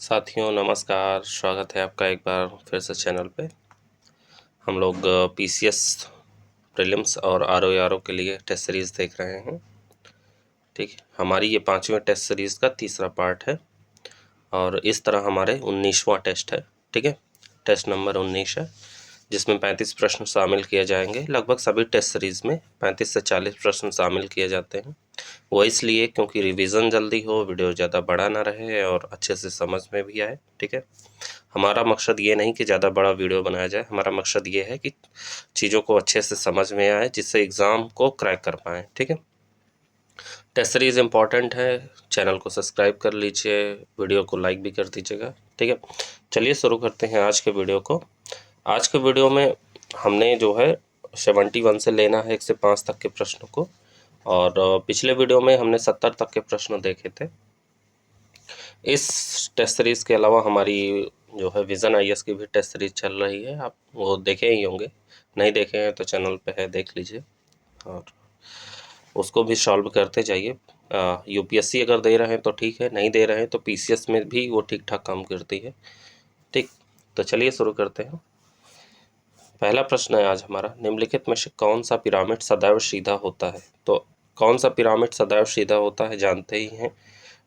साथियों नमस्कार, स्वागत है आपका एक बार फिर से चैनल पे। हम लोग पीसीएस प्रीलिम्स और आरओ के लिए टेस्ट सीरीज़ देख रहे हैं। ठीक है, हमारी ये 5वें टेस्ट सीरीज़ का तीसरा पार्ट है और इस तरह हमारे 19वां टेस्ट है। ठीक है, टेस्ट नंबर 19 है जिसमें 35 प्रश्न शामिल किए जाएंगे। लगभग सभी टेस्ट सीरीज़ में 35 से 40 प्रश्न शामिल किए जाते हैं। वो इसलिए क्योंकि रिवीजन जल्दी हो, वीडियो ज़्यादा बड़ा ना रहे और अच्छे से समझ में भी आए। ठीक है, हमारा मकसद ये नहीं कि ज़्यादा बड़ा वीडियो बनाया जाए, हमारा मकसद ये है कि चीज़ों को अच्छे से समझ में आए जिससे एग्ज़ाम को क्रैक कर पाएँ। ठीक है, टेस्ट सीरीज़ इम्पॉर्टेंट है, चैनल को सब्सक्राइब कर लीजिए, वीडियो को लाइक भी कर दीजिएगा। ठीक है, चलिए शुरू करते हैं आज के वीडियो को। आज के वीडियो में हमने जो है 71 से लेना है 1 से 5 तक के प्रश्नों को, और पिछले वीडियो में हमने 70 तक के प्रश्न देखे थे। इस टेस्ट सीरीज़ के अलावा हमारी जो है विज़न आईएएस की भी टेस्ट सीरीज़ चल रही है, आप वो देखे ही होंगे, नहीं देखे हैं तो चैनल पे है, देख लीजिए और उसको भी सॉल्व करते जाइए। यूपीएससी अगर दे रहे हैं तो ठीक है, नहीं दे रहे हैं तो पीसीएस में भी वो ठीक ठाक काम करती है। ठीक, तो चलिए शुरू करते हैं। पहला प्रश्न है आज हमारा, निम्नलिखित में से कौन सा पिरामिड सदैव सीधा होता है? तो कौन सा पिरामिड सदैव सीधा होता है जानते ही हैं।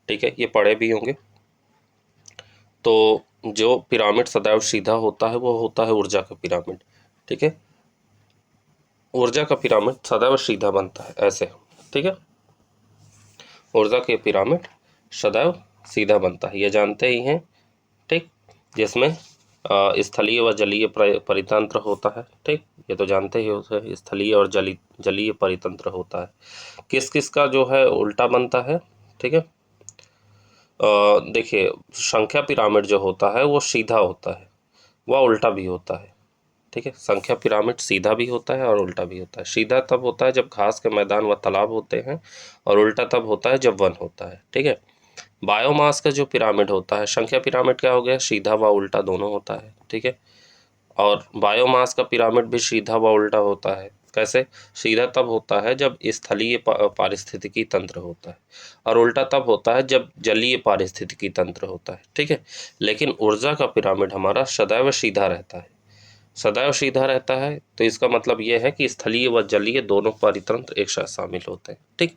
ठीक है, ये पढ़े भी होंगे। तो जो पिरामिड सदैव सीधा होता है वो होता है ऊर्जा का पिरामिड। ठीक है, ऊर्जा का पिरामिड सदैव सीधा बनता है ऐसे। ठीक है, ऊर्जा के पिरामिड सदैव सीधा बनता है, ये जानते ही हैं। ठीक, जिसमें स्थलीय व जलीय परितंत्र होता है। ठीक, ये तो जानते ही होते हैं, स्थलीय और जलीय परितंत्र होता है। किस किस का जो है उल्टा बनता है? ठीक है, देखिए संख्या पिरामिड जो होता है वो सीधा होता है, वह उल्टा भी होता है। ठीक है, संख्या पिरामिड सीधा भी होता है और उल्टा भी होता है। सीधा तब होता है जब घास के मैदान व तालाब होते हैं, और उल्टा तब होता है जब वन होता है। ठीक है, बायोमास का जो पिरामिड होता है, संख्या पिरामिड क्या हो गया, सीधा व उल्टा दोनों होता है। ठीक है, और बायोमास का पिरामिड भी सीधा व उल्टा होता है। कैसे? सीधा तब होता है जब स्थलीय पारिस्थितिकी तंत्र होता है, और उल्टा तब होता है जब जलीय पारिस्थितिकी तंत्र होता है। ठीक है, लेकिन ऊर्जा का पिरामिड हमारा सदैव सीधा रहता है। सदैव सीधा रहता है तो इसका मतलब ये है कि स्थलीय व जलीय दोनों परितंत्र एक साथ शामिल होते हैं। ठीक,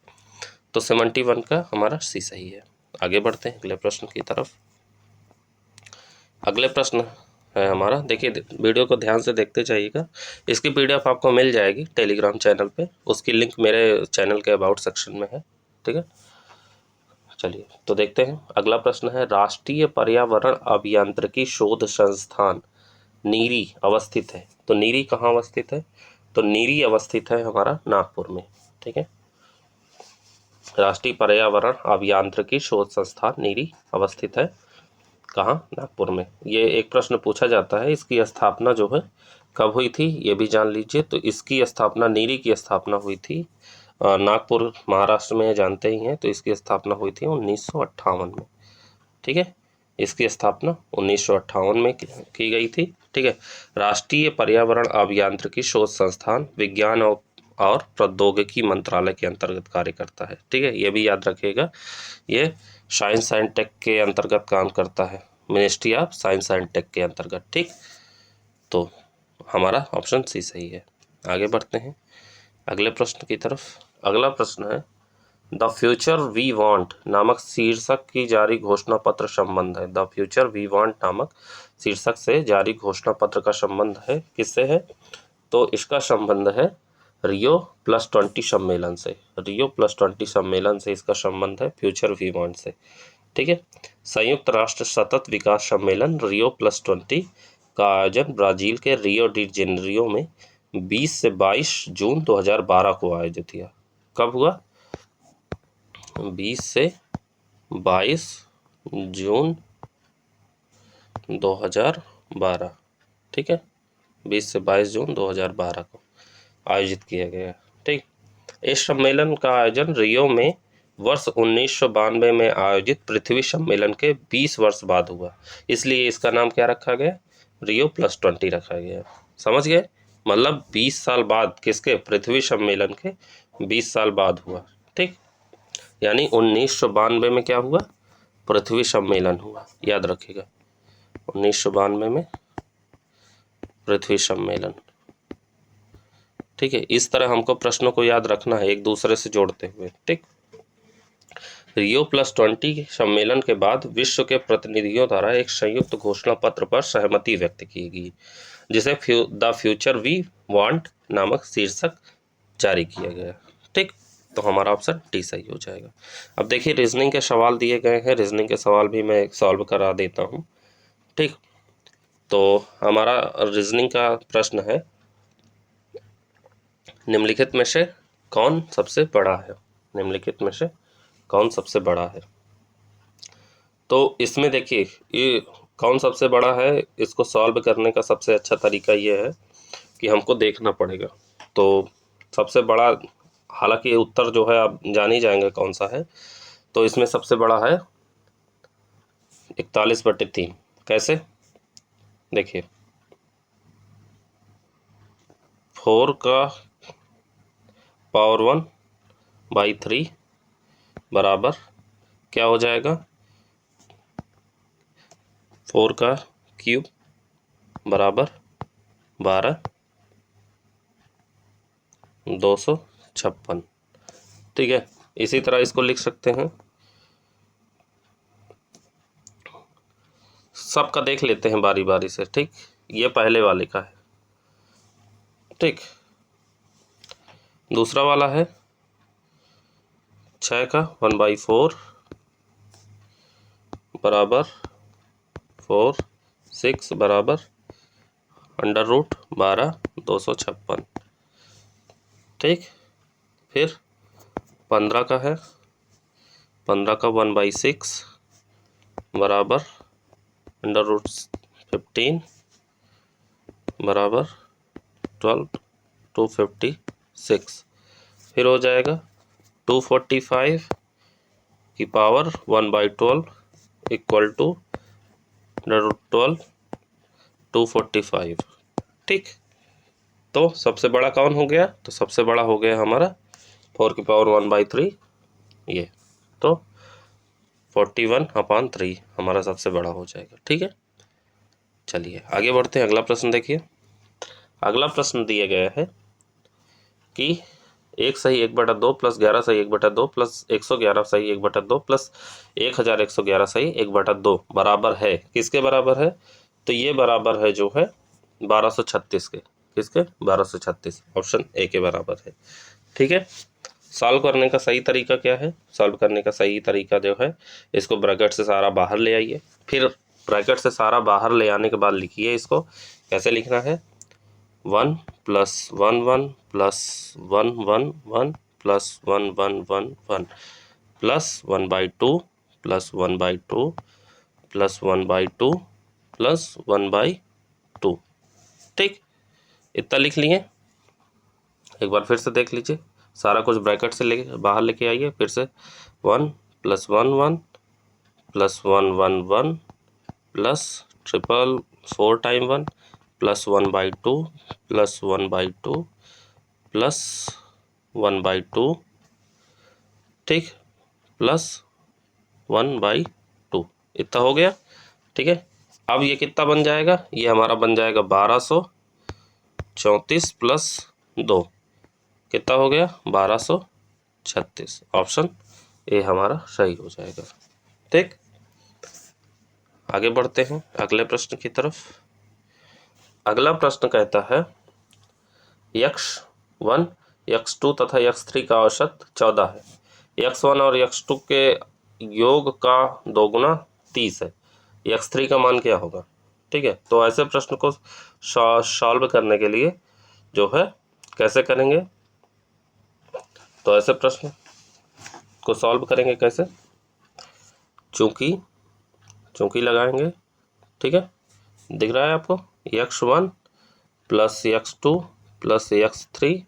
तो 71 का हमारा सी सही है। आगे बढ़ते हैं अगले प्रश्न की तरफ। अगले प्रश्न है हमारा, देखिए वीडियो को ध्यान से देखते जाइएगा। इसकी पीडीएफ आपको मिल जाएगी टेलीग्राम चैनल पे, उसकी लिंक मेरे चैनल के अबाउट सेक्शन में है। ठीक है, चलिए तो देखते हैं। अगला प्रश्न है, राष्ट्रीय पर्यावरण अभियांत्रिकी शोध संस्थान नीरी अवस्थित है। तो नीरी कहाँ अवस्थित है? तो नीरी अवस्थित है हमारा नागपुर में। ठीक है, राष्ट्रीय पर्यावरण अभियांत्रिकी शोध संस्थान नीरी अवस्थित है कहाँ? नागपुर में। ये एक प्रश्न पूछा जाता है, इसकी स्थापना जो है कब हुई थी ये भी जान लीजिए। तो इसकी स्थापना, नीरी की स्थापना हुई थी नागपुर महाराष्ट्र में, जानते ही हैं। तो इसकी स्थापना हुई थी 1958 में। ठीक है, इसकी स्थापना 1958 में की गई थी। ठीक है, राष्ट्रीय पर्यावरण अभियांत्रिकी शोध संस्थान विज्ञान और प्रौद्योगिकी मंत्रालय के अंतर्गत कार्य करता है। ठीक है, ये भी याद रखिएगा, ये साइंस एंड टेक के अंतर्गत काम करता है, ministry of science and tech के अंतर्गत। ठीक, तो हमारा ऑप्शन सी सही है। आगे बढ़ते हैं अगले प्रश्न की तरफ। अगला प्रश्न है, द फ्यूचर वी वांट नामक शीर्षक की जारी घोषणा पत्र संबंध है। द फ्यूचर वी वांट नामक शीर्षक से जारी घोषणा पत्र का संबंध है, किससे है? तो इसका संबंध है रियो +20 सम्मेलन से। रियो +20 सम्मेलन से इसका संबंध है, फ्यूचर वी वांट से। ठीक है, संयुक्त राष्ट्र सतत विकास सम्मेलन रियो +20 का आयोजन ब्राजील के रियो डी जेनेरियो में 20 से 22 जून 2012 को आयोजित हुआ। कब हुआ? 20 से 22 जून 2012। ठीक है, 20 से 22 जून 2012 को आयोजित किया गया। ठीक, इस सम्मेलन का आयोजन रियो में वर्ष 1992 में आयोजित पृथ्वी सम्मेलन के 20 वर्ष बाद हुआ, इसलिए इसका नाम क्या रखा गया? रियो +20 रखा गया। समझ गए? मतलब 20 साल बाद, किसके? पृथ्वी सम्मेलन के 20 साल बाद हुआ। ठीक, यानी 1992 में क्या हुआ? पृथ्वी सम्मेलन हुआ, याद रखिएगा 1992 में पृथ्वी सम्मेलन। ठीक है, इस तरह हमको प्रश्नों को याद रखना है एक दूसरे से जोड़ते हुए। ठीक, रियो+20 सम्मेलन के बाद विश्व के प्रतिनिधियों द्वारा एक संयुक्त घोषणा पत्र पर सहमति व्यक्त की गई, जिसे द फ्यूचर वी वांट नामक शीर्षक जारी किया गया। ठीक, तो हमारा ऑप्शन डी सही हो जाएगा। अब देखिए रीजनिंग के सवाल दिए गए हैं, रीजनिंग के सवाल भी मैं सॉल्व करा देता हूँ। ठीक, तो हमारा रीजनिंग का प्रश्न है, निम्नलिखित में से कौन सबसे बड़ा है? निम्नलिखित में से कौन सबसे बड़ा है? तो इसमें देखिए ये कौन सबसे बड़ा है, इसको सॉल्व करने का सबसे अच्छा तरीका ये है कि हमको देखना पड़ेगा। तो सबसे बड़ा, हालांकि ये उत्तर जो है आप जान ही जाएंगे कौन सा है, तो इसमें सबसे बड़ा है 41/3। कैसे? देखिए 4 का पावर 1/3 बराबर क्या हो जाएगा? 4 का क्यूब बराबर 12, 256। ठीक है, इसी तरह इसको लिख सकते हैं। सबका देख लेते हैं बारी बारी से। ठीक, ये पहले वाले का है। ठीक, दूसरा वाला है 6 का 1/4 बराबर 4, 6 बराबर √12, 256। ठीक, फिर 15 का है, 15 का 1/6 बराबर √15 बराबर 12, 256। फिर हो जाएगा 245 की पावर 1/12 इक्वल टू √12, 245। ठीक, तो सबसे बड़ा कौन हो गया? तो सबसे बड़ा हो गया हमारा 4 की पावर 1/3, ये तो 41/3 हमारा सबसे बड़ा हो जाएगा। ठीक है, चलिए आगे बढ़ते हैं। अगला प्रश्न देखिए, अगला प्रश्न दिया गया है कि 1 सही 1/2 प्लस 11 सही 1/2 प्लस 111 सही 1/2 प्लस 1111 सही 1/2 बराबर है, किसके बराबर है? तो ये बराबर है जो है 1236 के। किसके? 1236, ऑप्शन ए के बराबर है। ठीक है, सॉल्व करने का सही तरीका क्या है? सॉल्व करने का सही तरीका जो है, इसको ब्रैकेट से सारा बाहर ले आइए, फिर ब्रैकेट से सारा बाहर ले आने के बाद लिखिए इसको। कैसे लिखना है? 1 + 1 1 + 1 1 1 + 1 1 1 1 प्लस 1/2 + 1/2 + 1/2 + 1/2। ठीक, इतना लिख लिए। एक बार फिर से देख लीजिए, सारा कुछ ब्रैकेट से ले बाहर लेके आइए फिर से। 1 + 1 1 + 1 1 1 + 4 टाइम 1 + 1/2 + 1/2 + 1/2। ठीक, + 1/2, इतना हो गया। ठीक है, अब ये कितना बन जाएगा? ये हमारा बन जाएगा 1234 + 2, कितना हो गया? 1236। ऑप्शन ए हमारा सही हो जाएगा। ठीक, आगे बढ़ते हैं अगले प्रश्न की तरफ। अगला प्रश्न कहता है x1 x2 तथा x3 का औसत 14 है, x1 और x2 के योग का 2 गुना 30 है, x3 का मान क्या होगा? ठीक है, तो ऐसे प्रश्न को सॉल्व करने के लिए जो है कैसे करेंगे? तो ऐसे प्रश्न को सॉल्व करेंगे कैसे? चूंकि लगाएंगे। ठीक है, दिख रहा है आपको? x1 + x2 + x3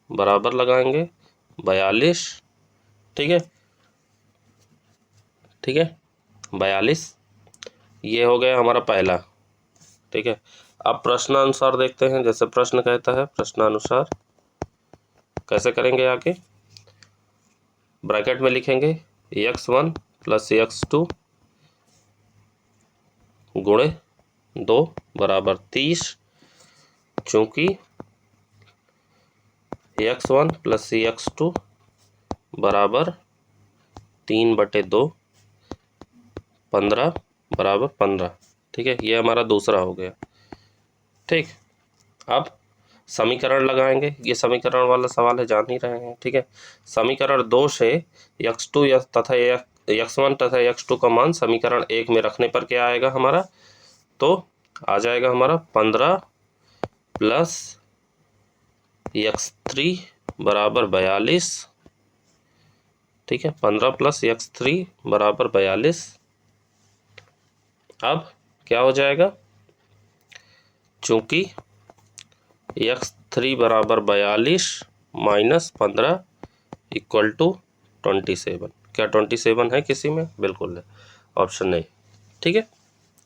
बराबर लगाएंगे 42। ठीक है, 42, ये हो गया हमारा पहला। ठीक है, अब प्रश्नानुसार देखते हैं। जैसे प्रश्न कहता है प्रश्नानुसार कैसे करेंगे आगे? ब्रैकेट में लिखेंगे x1 प्लस x2 गुणे 2 बराबर 30, चूँकि x1 प्लस x2 बराबर 3/2 15 बराबर 15। ठीक है, ये हमारा दूसरा हो गया। ठीक, अब समीकरण लगाएंगे। ये समीकरण वाला सवाल है, जान ही रहे हैं। ठीक है, समीकरण 2 से x2 तथा x1 तथा x2 का मान समीकरण 1 में रखने पर क्या आएगा हमारा, तो आ जाएगा हमारा 15 प्लस x3 बराबर 42। ठीक है, 15 प्लस x3 बराबर 42। अब क्या हो जाएगा, चूंकि x3 बराबर 42 माइनस 15 इक्वल टू 27। क्या 27 है किसी में? बिल्कुल है, ऑप्शन ए। ठीक है,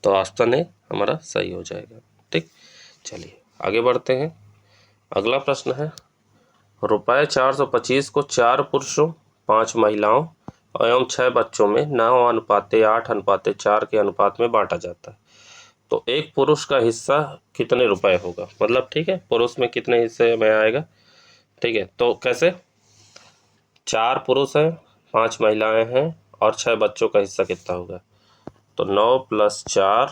तो ऑप्शन ए हमारा सही हो जाएगा। ठीक, चलिए आगे बढ़ते हैं। अगला प्रश्न है, रुपये 425 को 4 पुरुषों 5 महिलाओं एवं 6 बच्चों में 9:8:4 के अनुपात में बांटा जाता है। तो एक पुरुष का हिस्सा कितने रुपए होगा, मतलब ठीक है, पुरुष में कितने हिस्से में आएगा। ठीक है, तो कैसे, 4 पुरुष हैं, 5 महिलाएं हैं और 6 बच्चों का हिस्सा कितना होगा, तो 9 + 4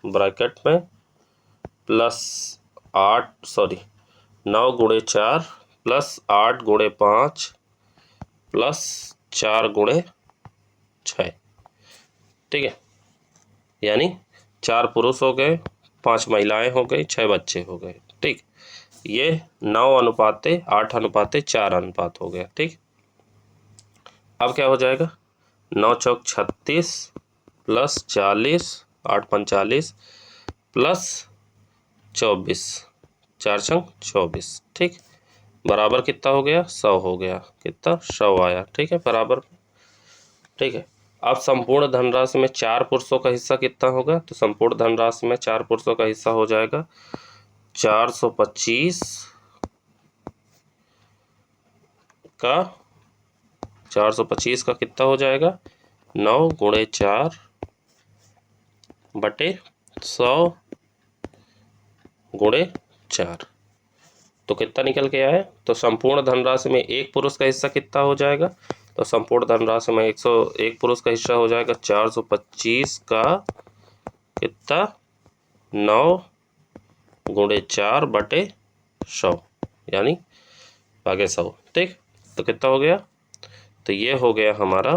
ब्रैकेट में प्लस 9 × 4 प्लस 8 × 5 प्लस 4 × 6। ठीक है, यानी 4 पुरुष हो गए, 5 महिलाएं हो गई, 6 बच्चे हो गए। ठीक, ये 9:8:4 अनुपात हो गया। ठीक, अब क्या हो जाएगा, 9 चौक 36 प्लस 40 8 पंच 40 प्लस 24 4 छंग 24। ठीक, बराबर कितना हो गया, 100 हो गया। कितना, 100 आया। ठीक है, बराबर। ठीक है, अब संपूर्ण धनराशि में 4 पुरुषों का हिस्सा कितना होगा, तो संपूर्ण धनराशि में 4 पुरुषों का हिस्सा हो जाएगा 425 का 425 का कितना हो जाएगा, 9 × 4 बटे 100 × 4। तो कितना निकल के आया है, तो संपूर्ण धनराशि में एक पुरुष का हिस्सा कितना हो जाएगा, तो संपूर्ण धनराशि में 101 पुरुष का हिस्सा हो जाएगा 425 का कितना, 9 × 4 बटे 100 यानी भागे 100। ठीक, तो कितना हो गया, तो ये हो गया हमारा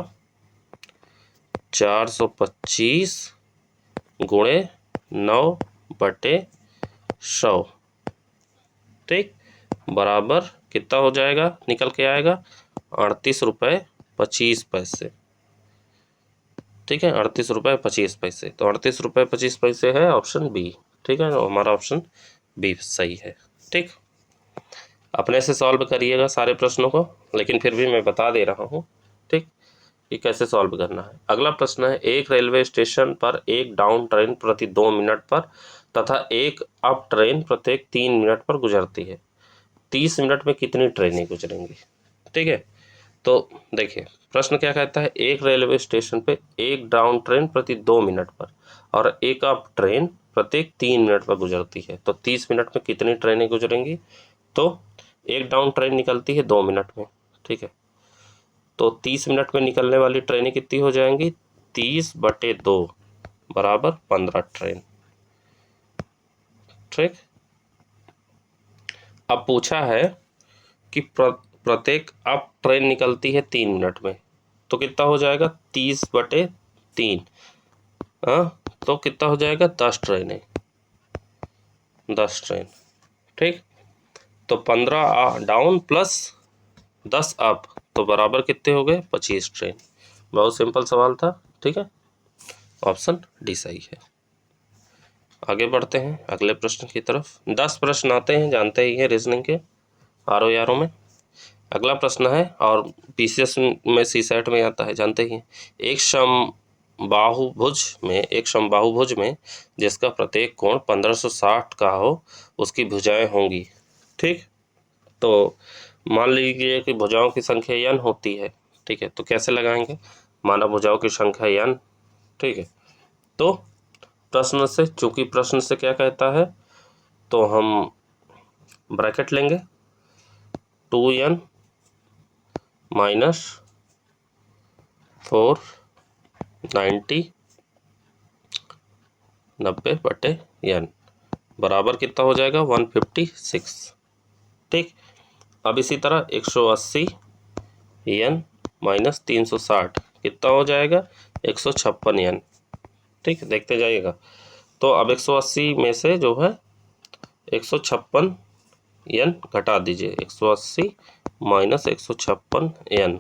425 × 9 बटे 100। ठीक, बराबर कितना हो जाएगा, निकल के आएगा 38.25 रुपये। ठीक है, 38.25 रुपये। तो 38.25 रुपये है ऑप्शन बी। ठीक है, तो हमारा ऑप्शन बी सही है। ठीक, अपने से सॉल्व करिएगा सारे प्रश्नों को, लेकिन फिर भी मैं बता दे रहा हूँ। ठीक, कि कैसे सॉल्व करना है। अगला प्रश्न है, एक रेलवे स्टेशन पर एक डाउन ट्रेन प्रति 2 मिनट पर तथा एक अप ट्रेन प्रत्येक 3 मिनट पर गुजरती है। 30 मिनट में कितनी ट्रेनें गुजरेंगी। ठीक है, तो देखिए प्रश्न क्या कहता है, एक रेलवे स्टेशन पे एक डाउन ट्रेन प्रति 2 मिनट पर और एक अप ट्रेन प्रत्येक 3 मिनट पर गुजरती है। तो 30 मिनट में कितनी ट्रेनें गुजरेंगी, तो एक डाउन ट्रेन निकलती है 2 मिनट में। ठीक है, तो 30 मिनट में निकलने वाली ट्रेनें कितनी हो जाएंगी, 30/2 बराबर 15 ट्रेन। ठीक, अब पूछा है कि प्रत्येक अप ट्रेन निकलती है 3 मिनट में, तो कितना हो जाएगा 30/3। हाँ, तो कितना हो जाएगा 10 ट्रेनें, 10 ट्रेन। ठीक, तो 15 डाउन प्लस 10 अप, तो बराबर कितने हो गए 25 ट्रेन। बहुत सिंपल सवाल था। ठीक है, ऑप्शन डी सही है। आगे बढ़ते हैं अगले प्रश्न की तरफ। 10 प्रश्न आते हैं, जानते ही हैं रीजनिंग के आरो यारों में। अगला प्रश्न है और पीसीएस में सीसेट में आता है, जानते ही हैं। एक समबाहुभुज में जिसका प्रत्येक कोण 1560 का हो, उसकी भुजाएं होंगी। ठीक, तो मान लीजिए कि भुजाओं की संख्या n होती है। ठीक ठीक है, तो कैसे लगाएंगे, मानव भुजाओं की संख्या n, ठीक है। तो प्रश्न से, चूंकि प्रश्न से क्या कहता है, तो हम ब्रैकेट लेंगे 2n माइनस 490 90/n बराबर कितना हो जाएगा 156, ठीक। अब इसी तरह 180 n माइनस 360 कितना हो जाएगा 156 n, ठीक, देखते जाइएगा। तो अब 180 में से जो है 156 n घटा दीजिए, 180 माइनस 156 n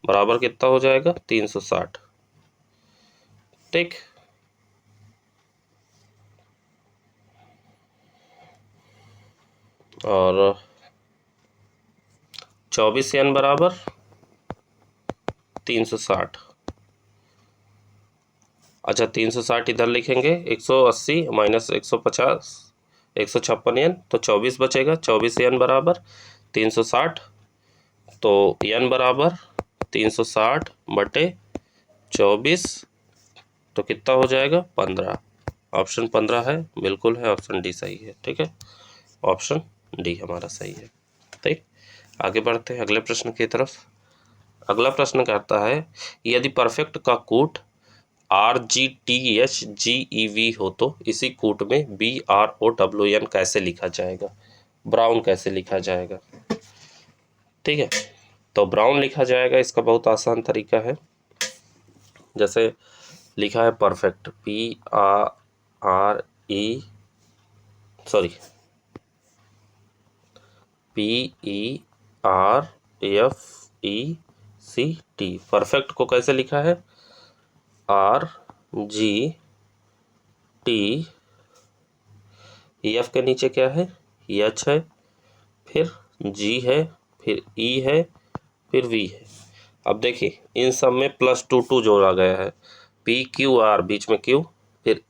बराबर कितना हो जाएगा 360, ठीक। और 24 n बराबर 360, अच्छा 360 इधर लिखेंगे, 180 माइनस 150 156 n, तो 24 बचेगा, 24 n बराबर 360, तो n बराबर 360/24, तो कितना हो जाएगा 15, ऑप्शन 15 है, बिल्कुल है, ऑप्शन डी सही है, ठीक है, ऑप्शन डी हमारा सही है, ठीक। आगे बढ़ते हैं अगले प्रश्न की तरफ। अगला प्रश्न कहता है यदि परफेक्ट का कूट RGTHGEV हो तो इसी कूट में BROWN कैसे लिखा जाएगा, ब्राउन कैसे लिखा जाएगा, ठीक है। तो ब्राउन लिखा जाएगा, इसका बहुत आसान तरीका है। जैसे लिखा है परफेक्ट PERFECT, परफेक्ट को कैसे लिखा है RGT, F के नीचे क्या है H है, फिर G है, फिर E है, फिर V है। अब देखिए इन सब में +2 जोड़ा गया है, PQR बीच में Q, फिर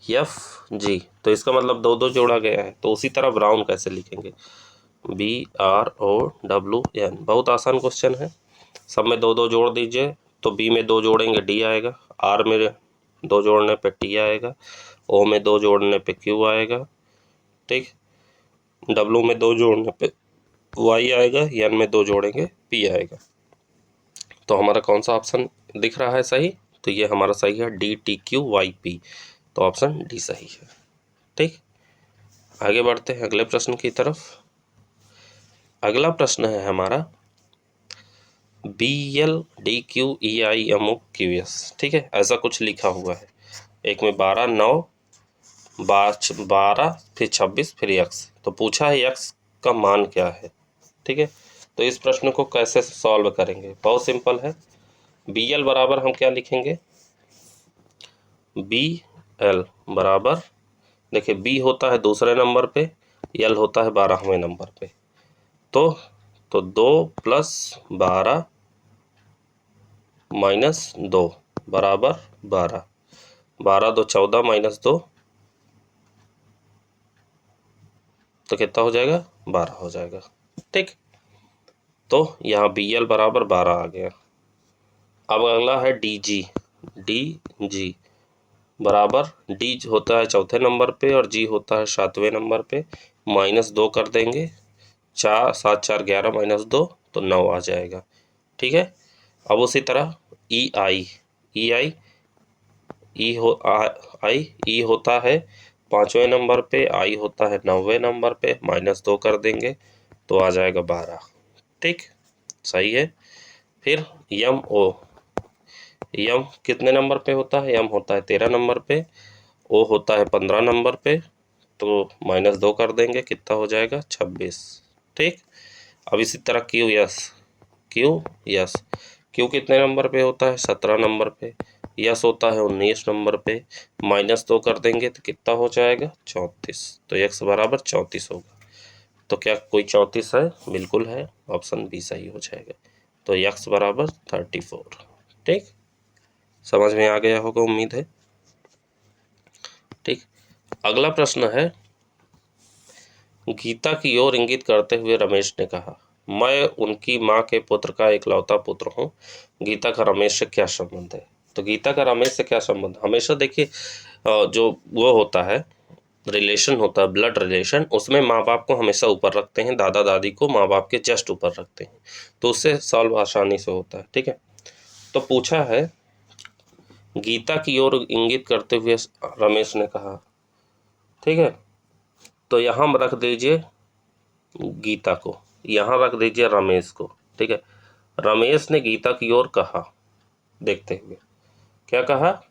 EFG, तो इसका मतलब 2 जोड़ा गया है। तो उसी तरह ब्राउन कैसे लिखेंगे BROWN, बहुत आसान क्वेश्चन है, सब में 2 जोड़ दीजिए, तो B में 2 जोड़ेंगे D आएगा, R में 2 जोड़ने पे T आएगा, O में 2 जोड़ने पे Q आएगा, ठीक, W में 2 जोड़ने पे Y आएगा, N में 2 जोड़ेंगे P आएगा। तो हमारा कौन सा ऑप्शन दिख रहा है सही, तो ये हमारा सही है DTQYP, तो ऑप्शन डी सही है, ठीक। आगे बढ़ते हैं अगले प्रश्न की तरफ। अगला प्रश्न है हमारा BLDQEIMOQS, ठीक है, ऐसा कुछ लिखा हुआ है, एक में 12 9 12 फिर 26 फिर x, तो पूछा है x का मान क्या है, ठीक है। तो इस प्रश्न को कैसे सॉल्व करेंगे, बहुत सिंपल है। BL बराबर हम क्या लिखेंगे, BL बराबर, देखिए B होता है दूसरे नंबर पे, L होता है 12वें नंबर पे, तो 2 + 12 - 2 बराबर 12, 12 2 14 -2, तो कितना हो जाएगा 12 हो जाएगा, ठीक। तो यहाँ BL बराबर 12 आ गया। अब अगला है DG बराबर, D होता है चौथे नंबर पे और G होता है 7वें नंबर पे, -2 कर देंगे, 4 7 4 11 -2, तो 9 आ जाएगा, ठीक है। अब उसी तरह E होता है 5वें नंबर पे, I होता है 9वें नंबर पे, -2 कर देंगे तो आ जाएगा 12, ठीक, सही है। फिर M कितने नंबर पे होता है, M होता है 13 नंबर पे, O होता है 15 नंबर पे, तो -2 कर देंगे, कितना हो जाएगा 26, ठीक। अब इसी तरह Q कितने नंबर पे होता है 17 नंबर पे, यस होता है 19 नंबर पे, -2 कर देंगे तो कितना हो जाएगा 34, तो x बराबर 34 होगा। तो क्या कोई 34 है, बिल्कुल है, ऑप्शन बी सही हो जाएगा, तो x बराबर 34, ठीक, समझ में आ गया होगा उम्मीद है, ठीक। अगला प्रश्न है गीता की ओर इंगित करते हुए रमेश ने कहा, मैं उनकी माँ के पुत्र का इकलौता पुत्र हूँ। गीता का रमेश से क्या संबंध है? तो गीता का रमेश से क्या संबंध? हमेशा देखिए जो वो होता है रिलेशन होता है, ब्लड रिलेशन, उसमें माँ बाप को हमेशा ऊपर रखते हैं, दादा दादी को माँ बाप के जस्ट ऊपर रखते हैं, तो उससे सॉल्व आसानी से होता है। ठीक है, तो पूछा है गीता की ओर इंगित करते हुए रमेश ने कहा। ठीक है, तो यहाँ रख दीजिए गीता को, यहाँ रख दीजिए रमेश को। ठीक है, रमेश ने गीता की ओर कहा, देखते हुए क्या कहा?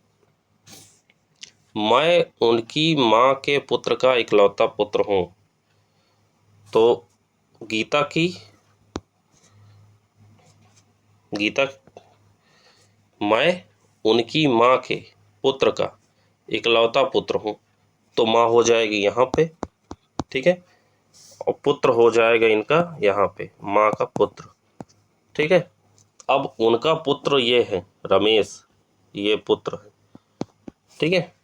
मैं उनकी माँ के पुत्र का इकलौता पुत्र हूँ। तो गीता मैं उनकी माँ के पुत्र का इकलौता पुत्र हूँ, तो माँ हो जाएगी यहाँ पे। ठीक है, और पुत्र हो जाएगा इनका यहाँ पे, माँ का पुत्र। ठीक है, अब उनका पुत्र ये है रमेश, ये पुत्र है। ठीक है,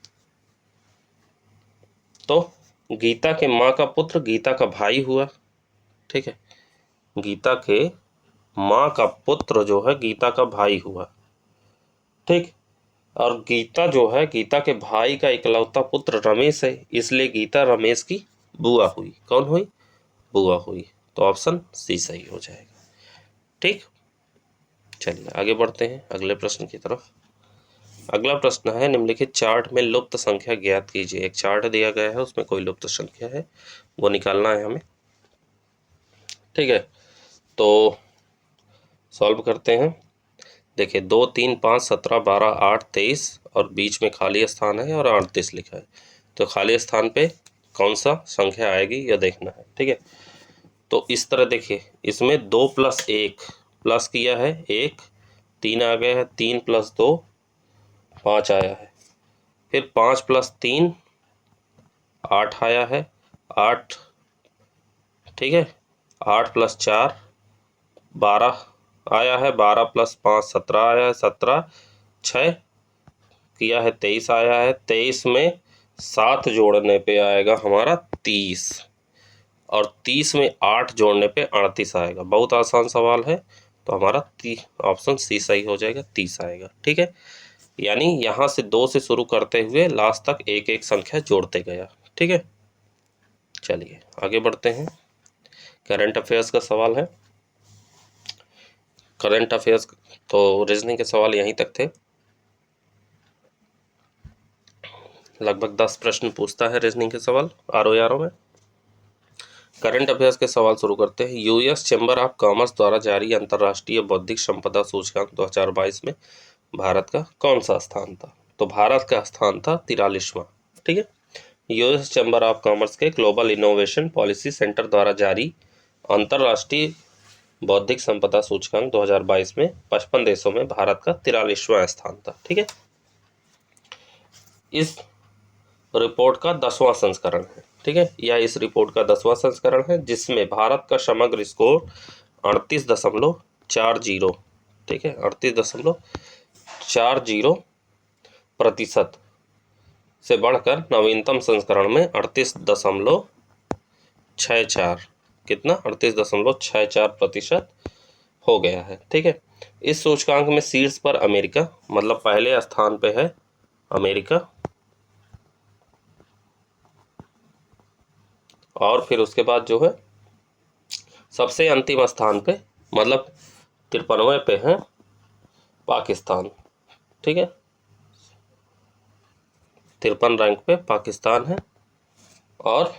तो गीता के माँ का पुत्र गीता का भाई हुआ। ठीक है, गीता के माँ का पुत्र जो है गीता का भाई हुआ। ठीक, और गीता जो है गीता के भाई का इकलौता पुत्र रमेश है, इसलिए गीता रमेश की बुआ हुई। कौन हुई? बुआ हुई। तो ऑप्शन सी सही हो जाएगा। ठीक, चलिए आगे बढ़ते हैं अगले प्रश्न की तरफ। अगला प्रश्न है निम्नलिखित चार्ट में लुप्त संख्या ज्ञात कीजिए। एक चार्ट दिया गया है, उसमें कोई लुप्त संख्या है वो निकालना है हमें। ठीक है, तो सॉल्व करते हैं। देखिए 2, 3, 5, 17, 12, 8, 23 और बीच में खाली स्थान है और 38 लिखा है। तो खाली स्थान पे कौन सा संख्या आएगी यह देखना है। ठीक है, तो इस तरह देखिए, इसमें 2 + 1 प्लस किया है 1, 3 आ गया है, 3 + 2 5 आया है, फिर 5 + 3 8 आया है, 8। ठीक है, 8 + 4 12 आया है, 12 + 5 17 आया है, 17 6 किया है 23 आया है, 23 में 7 जोड़ने पे आएगा हमारा 30 और 30 में 8 जोड़ने पे 38 आएगा। बहुत आसान सवाल है, तो हमारा ऑप्शन सी सही हो जाएगा, 30 आएगा। ठीक है, यानी यहाँ से 2 से शुरू करते हुए लास्ट तक एक एक संख्या जोड़ते गया। ठीक है, चलिए आगे बढ़ते हैं। करंट अफेयर्स का सवाल है। करंट अफेयर्स तो रीजनिंग के सवाल यहीं तक थे। लगभग 10 प्रश्न पूछता है रीजनिंग के सवाल RO में। करंट अफेयर्स के सवाल शुरू करते हैं। यूएस चैम्बर ऑफ कॉमर्स द्वारा जारी अंतर्राष्ट्रीय बौद्धिक संपदा सूचकांक 2022 में भारत का कौन सा स्थान था? तो भारत का स्थान था 43वां। ठीक है, यूएस चैम्बर ऑफ कॉमर्स के ग्लोबल इनोवेशन पॉलिसी सेंटर द्वारा जारी अंतर्राष्ट्रीय बौद्धिक संपदा सूचकांक 2022 में 55 देशों में भारत का 43वां स्थान था। ठीक है, इस रिपोर्ट का 10वां संस्करण है। ठीक है, यह इस रिपोर्ट का 10वां संस्करण है, जिसमें भारत का समग्र स्कोर 38.40। ठीक है, 38.40% से बढ़कर नवीनतम संस्करण में 38.64, कितना 38.64% हो गया है। ठीक है, इस सूचकांक में शीर्ष पर अमेरिका, मतलब पहले स्थान पे है अमेरिका, और फिर उसके बाद जो है सबसे अंतिम स्थान पे, मतलब 53वें पे है पाकिस्तान। ठीक है, 53 रैंक पे पाकिस्तान है। और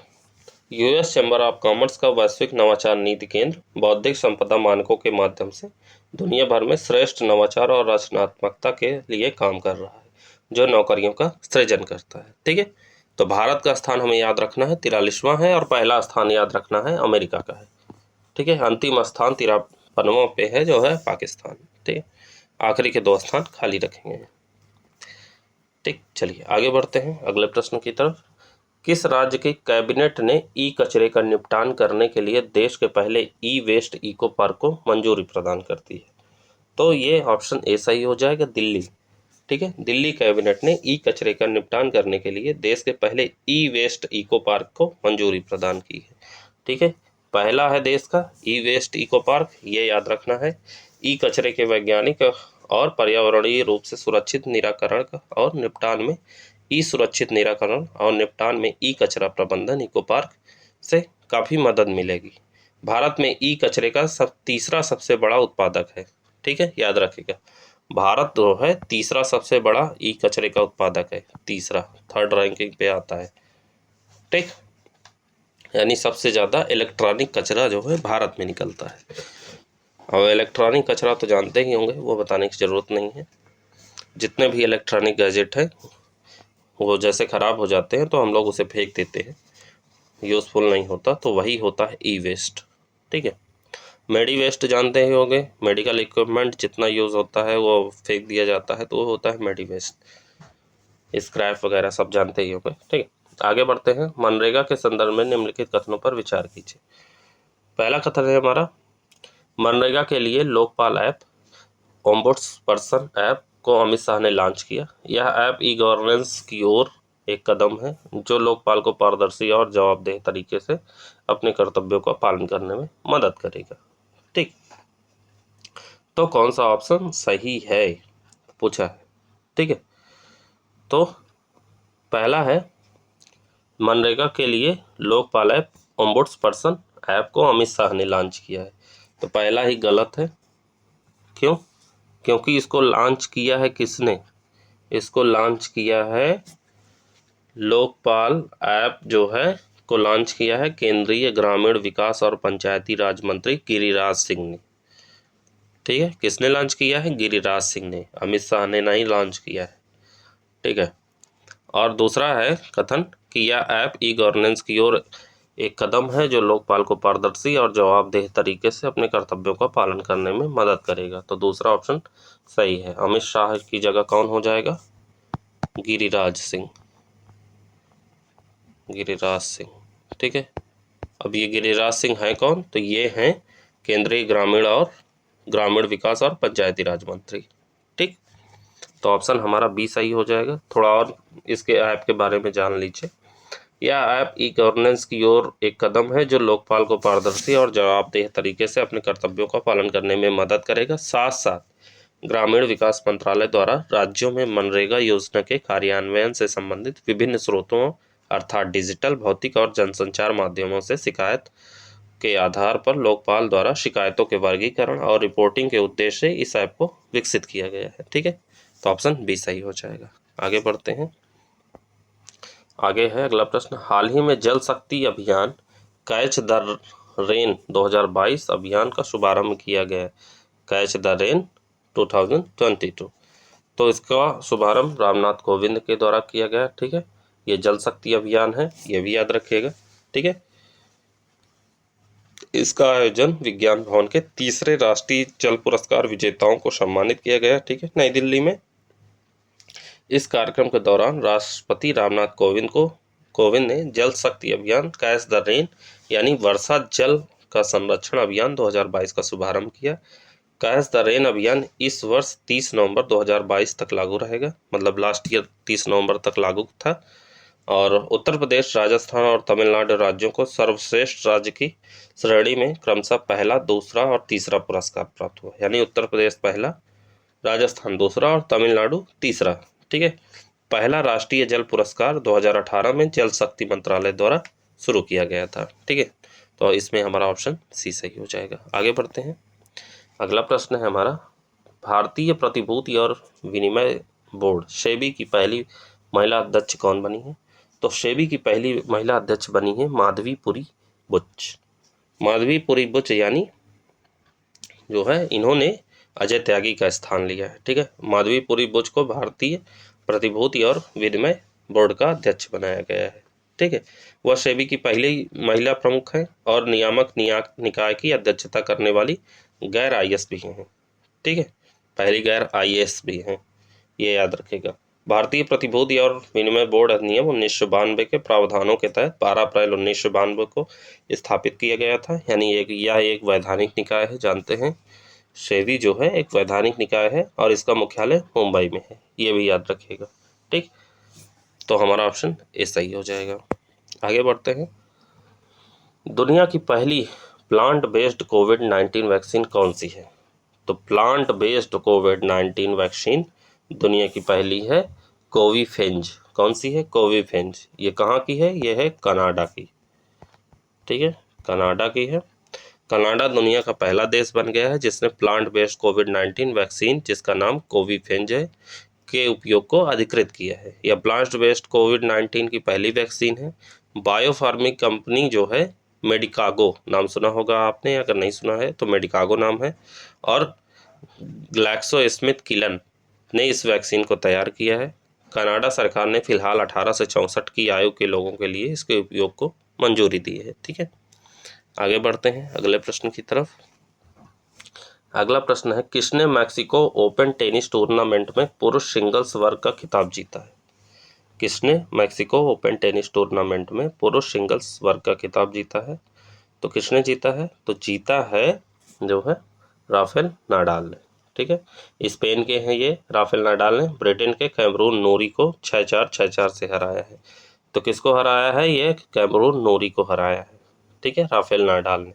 यूएस चैम्बर ऑफ कॉमर्स का वैश्विक नवाचार नीति केंद्र बौद्धिक संपदा मानकों के माध्यम से दुनिया भर में श्रेष्ठ नवाचार और रचनात्मकता के लिए काम कर रहा है, जो नौकरियों का सृजन करता है। ठीक है, तो भारत का स्थान हमें याद रखना है 43वां है, और पहला स्थान याद रखना है अमेरिका का है। ठीक है, अंतिम स्थान 53वां पे है जो है पाकिस्तान। ठीक है, आखिरी के 2 स्थान खाली रखेंगे। ठीक, चलिए आगे बढ़ते हैं अगले प्रश्न की तरफ। किस राज्य की कैबिनेट ने ई कचरे का निपटान करने के लिए देश के पहले ई वेस्ट इको पार्क को मंजूरी प्रदान करती है? तो ये ऑप्शन ए सही हो जाएगा, दिल्ली। ठीक है, दिल्ली कैबिनेट ने ई कचरे का निपटान करने के लिए देश के पहले ई वेस्ट इको पार्क को मंजूरी प्रदान की है। ठीक है, पहला है देश का ई वेस्ट इको पार्क, ये याद रखना है। ई कचरे के वैज्ञानिक और पर्यावरणीय रूप से सुरक्षित निराकरण और निपटान में ई सुरक्षित निराकरण और निपटान में ई कचरा प्रबंधन इको पार्क से काफ़ी मदद मिलेगी। भारत में ई कचरे का तीसरा सबसे बड़ा उत्पादक है। ठीक है, याद रखिएगा, भारत जो है तीसरा सबसे बड़ा ई कचरे का उत्पादक है, तीसरा, थर्ड रैंकिंग पे आता है। ठीक, यानी सबसे ज़्यादा इलेक्ट्रॉनिक कचरा जो है भारत में निकलता है। अब इलेक्ट्रॉनिक कचरा तो जानते ही होंगे, वो बताने की ज़रूरत नहीं है। जितने भी इलेक्ट्रॉनिक गैजेट हैं वो जैसे ख़राब हो जाते हैं तो हम लोग उसे फेंक देते हैं, यूज़फुल नहीं होता, तो वही होता है ई वेस्ट। ठीक है, मेडी वेस्ट जानते ही होंगे, मेडिकल इक्विपमेंट जितना यूज़ होता है वो फेंक दिया जाता है तो वो होता है मेडी वेस्ट। स्क्रैप वगैरह सब जानते ही होंगे। ठीक है, आगे बढ़ते हैं। मनरेगा के संदर्भ में निम्नलिखित कथनों पर विचार कीजिए। पहला कथन है हमारा, मनरेगा के लिए लोकपाल ऐप ओम्बुड्सपर्सन ऐप को अमित शाह ने लॉन्च किया। यह ऐप ई गवर्नेंस की ओर एक कदम है जो लोकपाल को पारदर्शी और जवाबदेह तरीके से अपने कर्तव्यों का पालन करने में मदद करेगा। ठीक, तो कौन सा ऑप्शन सही है पूछा है। ठीक है, तो पहला है मनरेगा के लिए लोकपाल ऐप ओम्बुड्सपर्सन ऐप को अमित शाह ने लॉन्च किया है, तो पहला ही गलत है। क्यों? क्योंकि इसको लॉन्च किया है किसने? इसको लॉन्च किया है लोकपाल ऐप जो है को लॉन्च किया है केंद्रीय ग्रामीण विकास और पंचायती राज मंत्री गिरिराज सिंह ने। ठीक है, किसने लॉन्च किया है? गिरिराज सिंह ने, अमित शाह ने नहीं लॉन्च किया है। ठीक है, और दूसरा है कथन कि यह ऐप ई गवर्नेंस की ओर एक कदम है जो लोकपाल को पारदर्शी और जवाबदेह तरीके से अपने कर्तव्यों का पालन करने में मदद करेगा, तो दूसरा ऑप्शन सही है। अमित शाह की जगह कौन हो जाएगा? गिरिराज सिंह, गिरिराज सिंह। ठीक है, अब ये गिरिराज सिंह हैं कौन? तो ये हैं केंद्रीय ग्रामीण विकास और पंचायती राज मंत्री। ठीक, तो ऑप्शन हमारा बी सही हो जाएगा। थोड़ा और इसके ऐप के बारे में जान लीजिए। यह ऐप ई गवर्नेंस की ओर एक कदम है जो लोकपाल को पारदर्शी और जवाबदेह तरीके से अपने कर्तव्यों का पालन करने में मदद करेगा। साथ साथ ग्रामीण विकास मंत्रालय द्वारा राज्यों में मनरेगा योजना के कार्यान्वयन से संबंधित विभिन्न स्रोतों अर्थात डिजिटल, भौतिक और जनसंचार माध्यमों से शिकायत के आधार पर लोकपाल द्वारा शिकायतों के वर्गीकरण और रिपोर्टिंग के उद्देश्य से इस ऐप को विकसित किया गया है। ठीक है, तो ऑप्शन बी सही हो जाएगा। आगे बढ़ते हैं। आगे है अगला प्रश्न, हाल ही में जल शक्ति अभियान कैच द रेन 2022 अभियान का शुभारंभ किया गया है। कैच द रेन 2022, तो इसका शुभारंभ रामनाथ कोविंद के द्वारा किया गया। ठीक है, ये जल शक्ति अभियान है, ये भी याद रखिएगा। ठीक है, इसका आयोजन विज्ञान भवन के तीसरे राष्ट्रीय जल पुरस्कार विजेताओं को सम्मानित किया गया। ठीक है, नई दिल्ली में। इस कार्यक्रम के दौरान राष्ट्रपति रामनाथ कोविंद ने जल शक्ति अभियान कैच द रेन यानी वर्षा जल का संरक्षण अभियान 2022 का शुभारंभ किया। कैच द रेन अभियान इस वर्ष 30 नवंबर 2022 तक लागू रहेगा, मतलब लास्ट ईयर 30 नवंबर तक लागू था। और उत्तर प्रदेश, राजस्थान और तमिलनाडु राज्यों को सर्वश्रेष्ठ राज्य की श्रेणी में क्रमशः पहला, दूसरा और तीसरा पुरस्कार प्राप्त हुआ, यानी उत्तर प्रदेश पहला, राजस्थान दूसरा और तमिलनाडु तीसरा। ठीक है, पहला राष्ट्रीय जल पुरस्कार 2018 में जल शक्ति मंत्रालय द्वारा शुरू किया गया था। ठीक है, तो इसमें हमारा ऑप्शन सी सही हो जाएगा। आगे बढ़ते हैं। अगला प्रश्न है हमारा, भारतीय प्रतिभूति और विनिमय बोर्ड सेबी की पहली महिला अध्यक्ष कौन बनी है? तो सेबी की पहली महिला अध्यक्ष बनी है माधवीपुरी बुच। माधवीपुरी बुच यानी जो है इन्होंने अजय त्यागी का स्थान लिया है। ठीक है, माधवीपुरी बुच को भारतीय प्रतिभूति और विनिमय बोर्ड का अध्यक्ष बनाया गया है। ठीक है, वह सेबी की पहली महिला प्रमुख है और नियामक निकाय की अध्यक्षता करने वाली गैर आईएएस भी हैं। ठीक है, पहली गैर आईएएस भी हैं, ये याद रखेगा। भारतीय प्रतिभूति और विनिमय बोर्ड अधिनियम 1992 के प्रावधानों के तहत 12 अप्रैल 1992 को स्थापित किया गया था, यानी यह एक वैधानिक निकाय है। जानते हैं सेबी जो है एक वैधानिक निकाय है और इसका मुख्यालय मुंबई में है, ये भी याद रखिएगा। ठीक, तो हमारा ऑप्शन ए सही हो जाएगा। आगे बढ़ते हैं। दुनिया की पहली प्लांट बेस्ड कोविड-19 वैक्सीन कौन सी है? तो प्लांट बेस्ड कोविड-19 वैक्सीन दुनिया की पहली है कोविफेंज। कौन सी है? कोविफेंज। ये कहाँ की है? ये है कनाडा की। ठीक है, कनाडा की है। कनाडा दुनिया का पहला देश बन गया है जिसने प्लांट बेस्ड कोविड-19 वैक्सीन, जिसका नाम कोविफेंज है, के उपयोग को अधिकृत किया है। यह प्लांट बेस्ड कोविड-19 की पहली वैक्सीन है। बायोफार्मिक कंपनी जो है मेडिकागो, नाम सुना होगा आपने, अगर नहीं सुना है तो मेडिकागो नाम है, और ग्लैक्सोस्मिथक्लाइन ने इस वैक्सीन को तैयार किया है। कनाडा सरकार ने फिलहाल 18 से 64 की आयु के लोगों के लिए इसके उपयोग को मंजूरी दी है। ठीक है, आगे बढ़ते हैं अगले प्रश्न की तरफ। अगला प्रश्न है, किसने मैक्सिको ओपन टेनिस टूर्नामेंट में पुरुष सिंगल्स वर्ग का खिताब जीता है? किसने मैक्सिको ओपन टेनिस टूर्नामेंट में पुरुष सिंगल्स वर्ग का खिताब जीता है? तो किसने जीता है? तो जीता है जो है राफेल नाडाल ने। ठीक है, स्पेन के हैं ये राफेल नाडाल ने ब्रिटेन के कैमरून नोरी को 6-4 6-4 से हराया है। तो किसको हराया है? ये कैमरून नोरी को हराया है। ठीक है, राफेल नाडाल ने।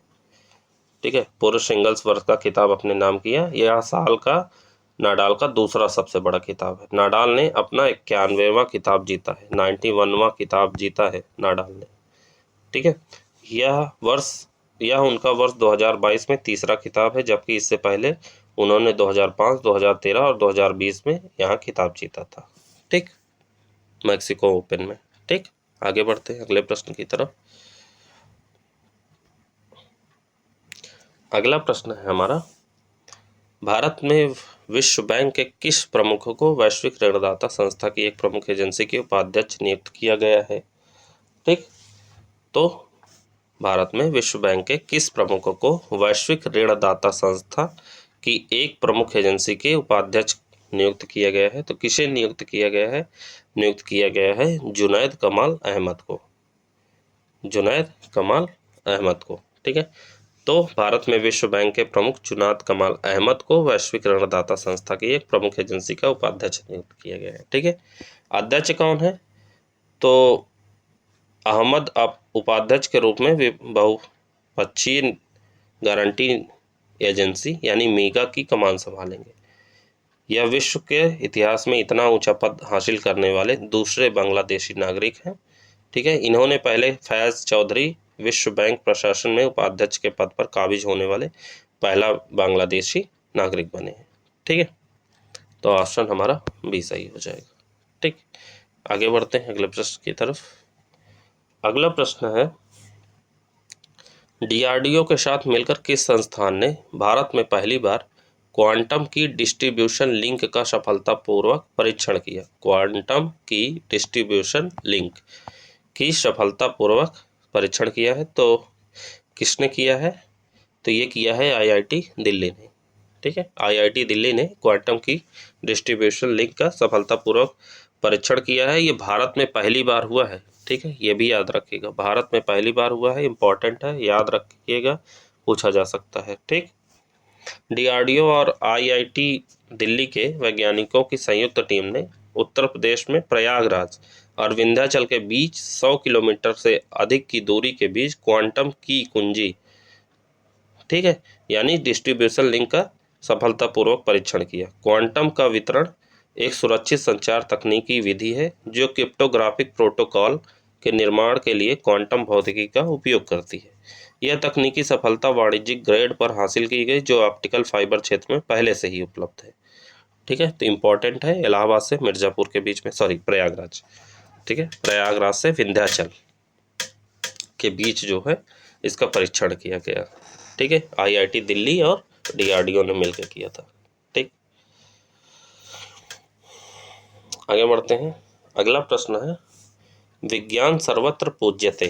ठीक है, पुरुष सिंगल्स वर्ग का खिताब अपने नाम किया। यह साल का नाडाल का दूसरा सबसे बड़ा खिताब है। नाडाल ने अपना 91वां खिताब जीता है, 91वां खिताब जीता है नाडाल ने। ठीक है, यह उनका वर्ष 2022 में तीसरा खिताब है, जबकि इससे पहले उन्होंने 2005, 2013 और 2020 में यहाँ खिताब जीता था। ठीक, मैक्सिको ओपन में। ठीक, आगे बढ़ते हैं अगले प्रश्न की तरफ। अगला प्रश्न है हमारा, भारत में विश्व बैंक के किस प्रमुख को वैश्विक ऋणदाता संस्था की एक प्रमुख एजेंसी के उपाध्यक्ष नियुक्त किया गया है? ठीक, तो भारत में विश्व बैंक के किस प्रमुख को वैश्विक ऋणदाता संस्था की एक प्रमुख एजेंसी के उपाध्यक्ष नियुक्त किया गया है? तो किसे नियुक्त किया गया है? नियुक्त किया गया है जुनैद कमाल अहमद को। जुनैद कमाल अहमद को। ठीक है, तो भारत में विश्व बैंक के प्रमुख जुनैद कमाल अहमद को वैश्विक ऋणदाता संस्था की एक प्रमुख एजेंसी का उपाध्यक्ष नियुक्त किया गया है। ठीक है, अध्यक्ष कौन है? तो अहमद उपाध्यक्ष के रूप में बहुपक्षीय गारंटी एजेंसी यानी मीगा की कमान संभालेंगे। यह विश्व के इतिहास में इतना ऊंचा पद हासिल करने वाले दूसरे बांग्लादेशी नागरिक हैं। ठीक है, इन्होंने पहले फैज़ चौधरी विश्व बैंक प्रशासन में उपाध्यक्ष के पद पर काबिज होने वाले पहला बांग्लादेशी नागरिक बने हैं। ठीक है, तो ऑप्शन हमारा बी सही हो जाएगा। ठीक, आगे बढ़ते हैं अगले प्रश्न की तरफ। अगला प्रश्न है, डीआरडीओ के साथ मिलकर किस संस्थान ने भारत में पहली बार क्वांटम की डिस्ट्रीब्यूशन लिंक का सफलतापूर्वक परीक्षण किया? क्वांटम की डिस्ट्रीब्यूशन लिंक की सफलतापूर्वक परीक्षण किया है। तो किसने किया है? तो ये किया है आईआईटी दिल्ली ने। ठीक है, आईआईटी दिल्ली ने क्वांटम की डिस्ट्रीब्यूशन लिंक का सफलतापूर्वक परीक्षण किया है। ये भारत में पहली बार हुआ है। ठीक है, ये भी याद रखिएगा, भारत में पहली बार हुआ है, इंपॉर्टेंट है, याद रखिएगा, पूछा जा सकता है। ठीक, डीआरडीओ और आईआईटी दिल्ली के वैज्ञानिकों की संयुक्त टीम ने उत्तर प्रदेश में प्रयागराज और विंध्याचल के बीच 100 किलोमीटर से अधिक की दूरी के बीच क्वांटम की कुंजी, ठीक है, यानी डिस्ट्रीब्यूशन लिंक का सफलतापूर्वक परीक्षण किया। क्वांटम का वितरण एक सुरक्षित संचार तकनीकी विधि है जो क्रिप्टोग्राफिक प्रोटोकॉल के निर्माण के लिए क्वांटम भौतिकी का उपयोग करती है। यह तकनीकी सफलता वाणिज्यिक ग्रेड पर हासिल की गई जो ऑप्टिकल फाइबर क्षेत्र में पहले से ही उपलब्ध है। ठीक है, तो इम्पॉर्टेंट है, इलाहाबाद से मिर्ज़ापुर के बीच में, प्रयागराज। ठीक है, प्रयागराज से विंध्याचल के बीच जो है इसका परीक्षण किया गया। ठीक है, आईआईटी दिल्ली और डीआरडीओ ने मिलकर किया था। ठीक, आगे बढ़ते हैं। अगला प्रश्न है, विज्ञान सर्वत्र पूज्यते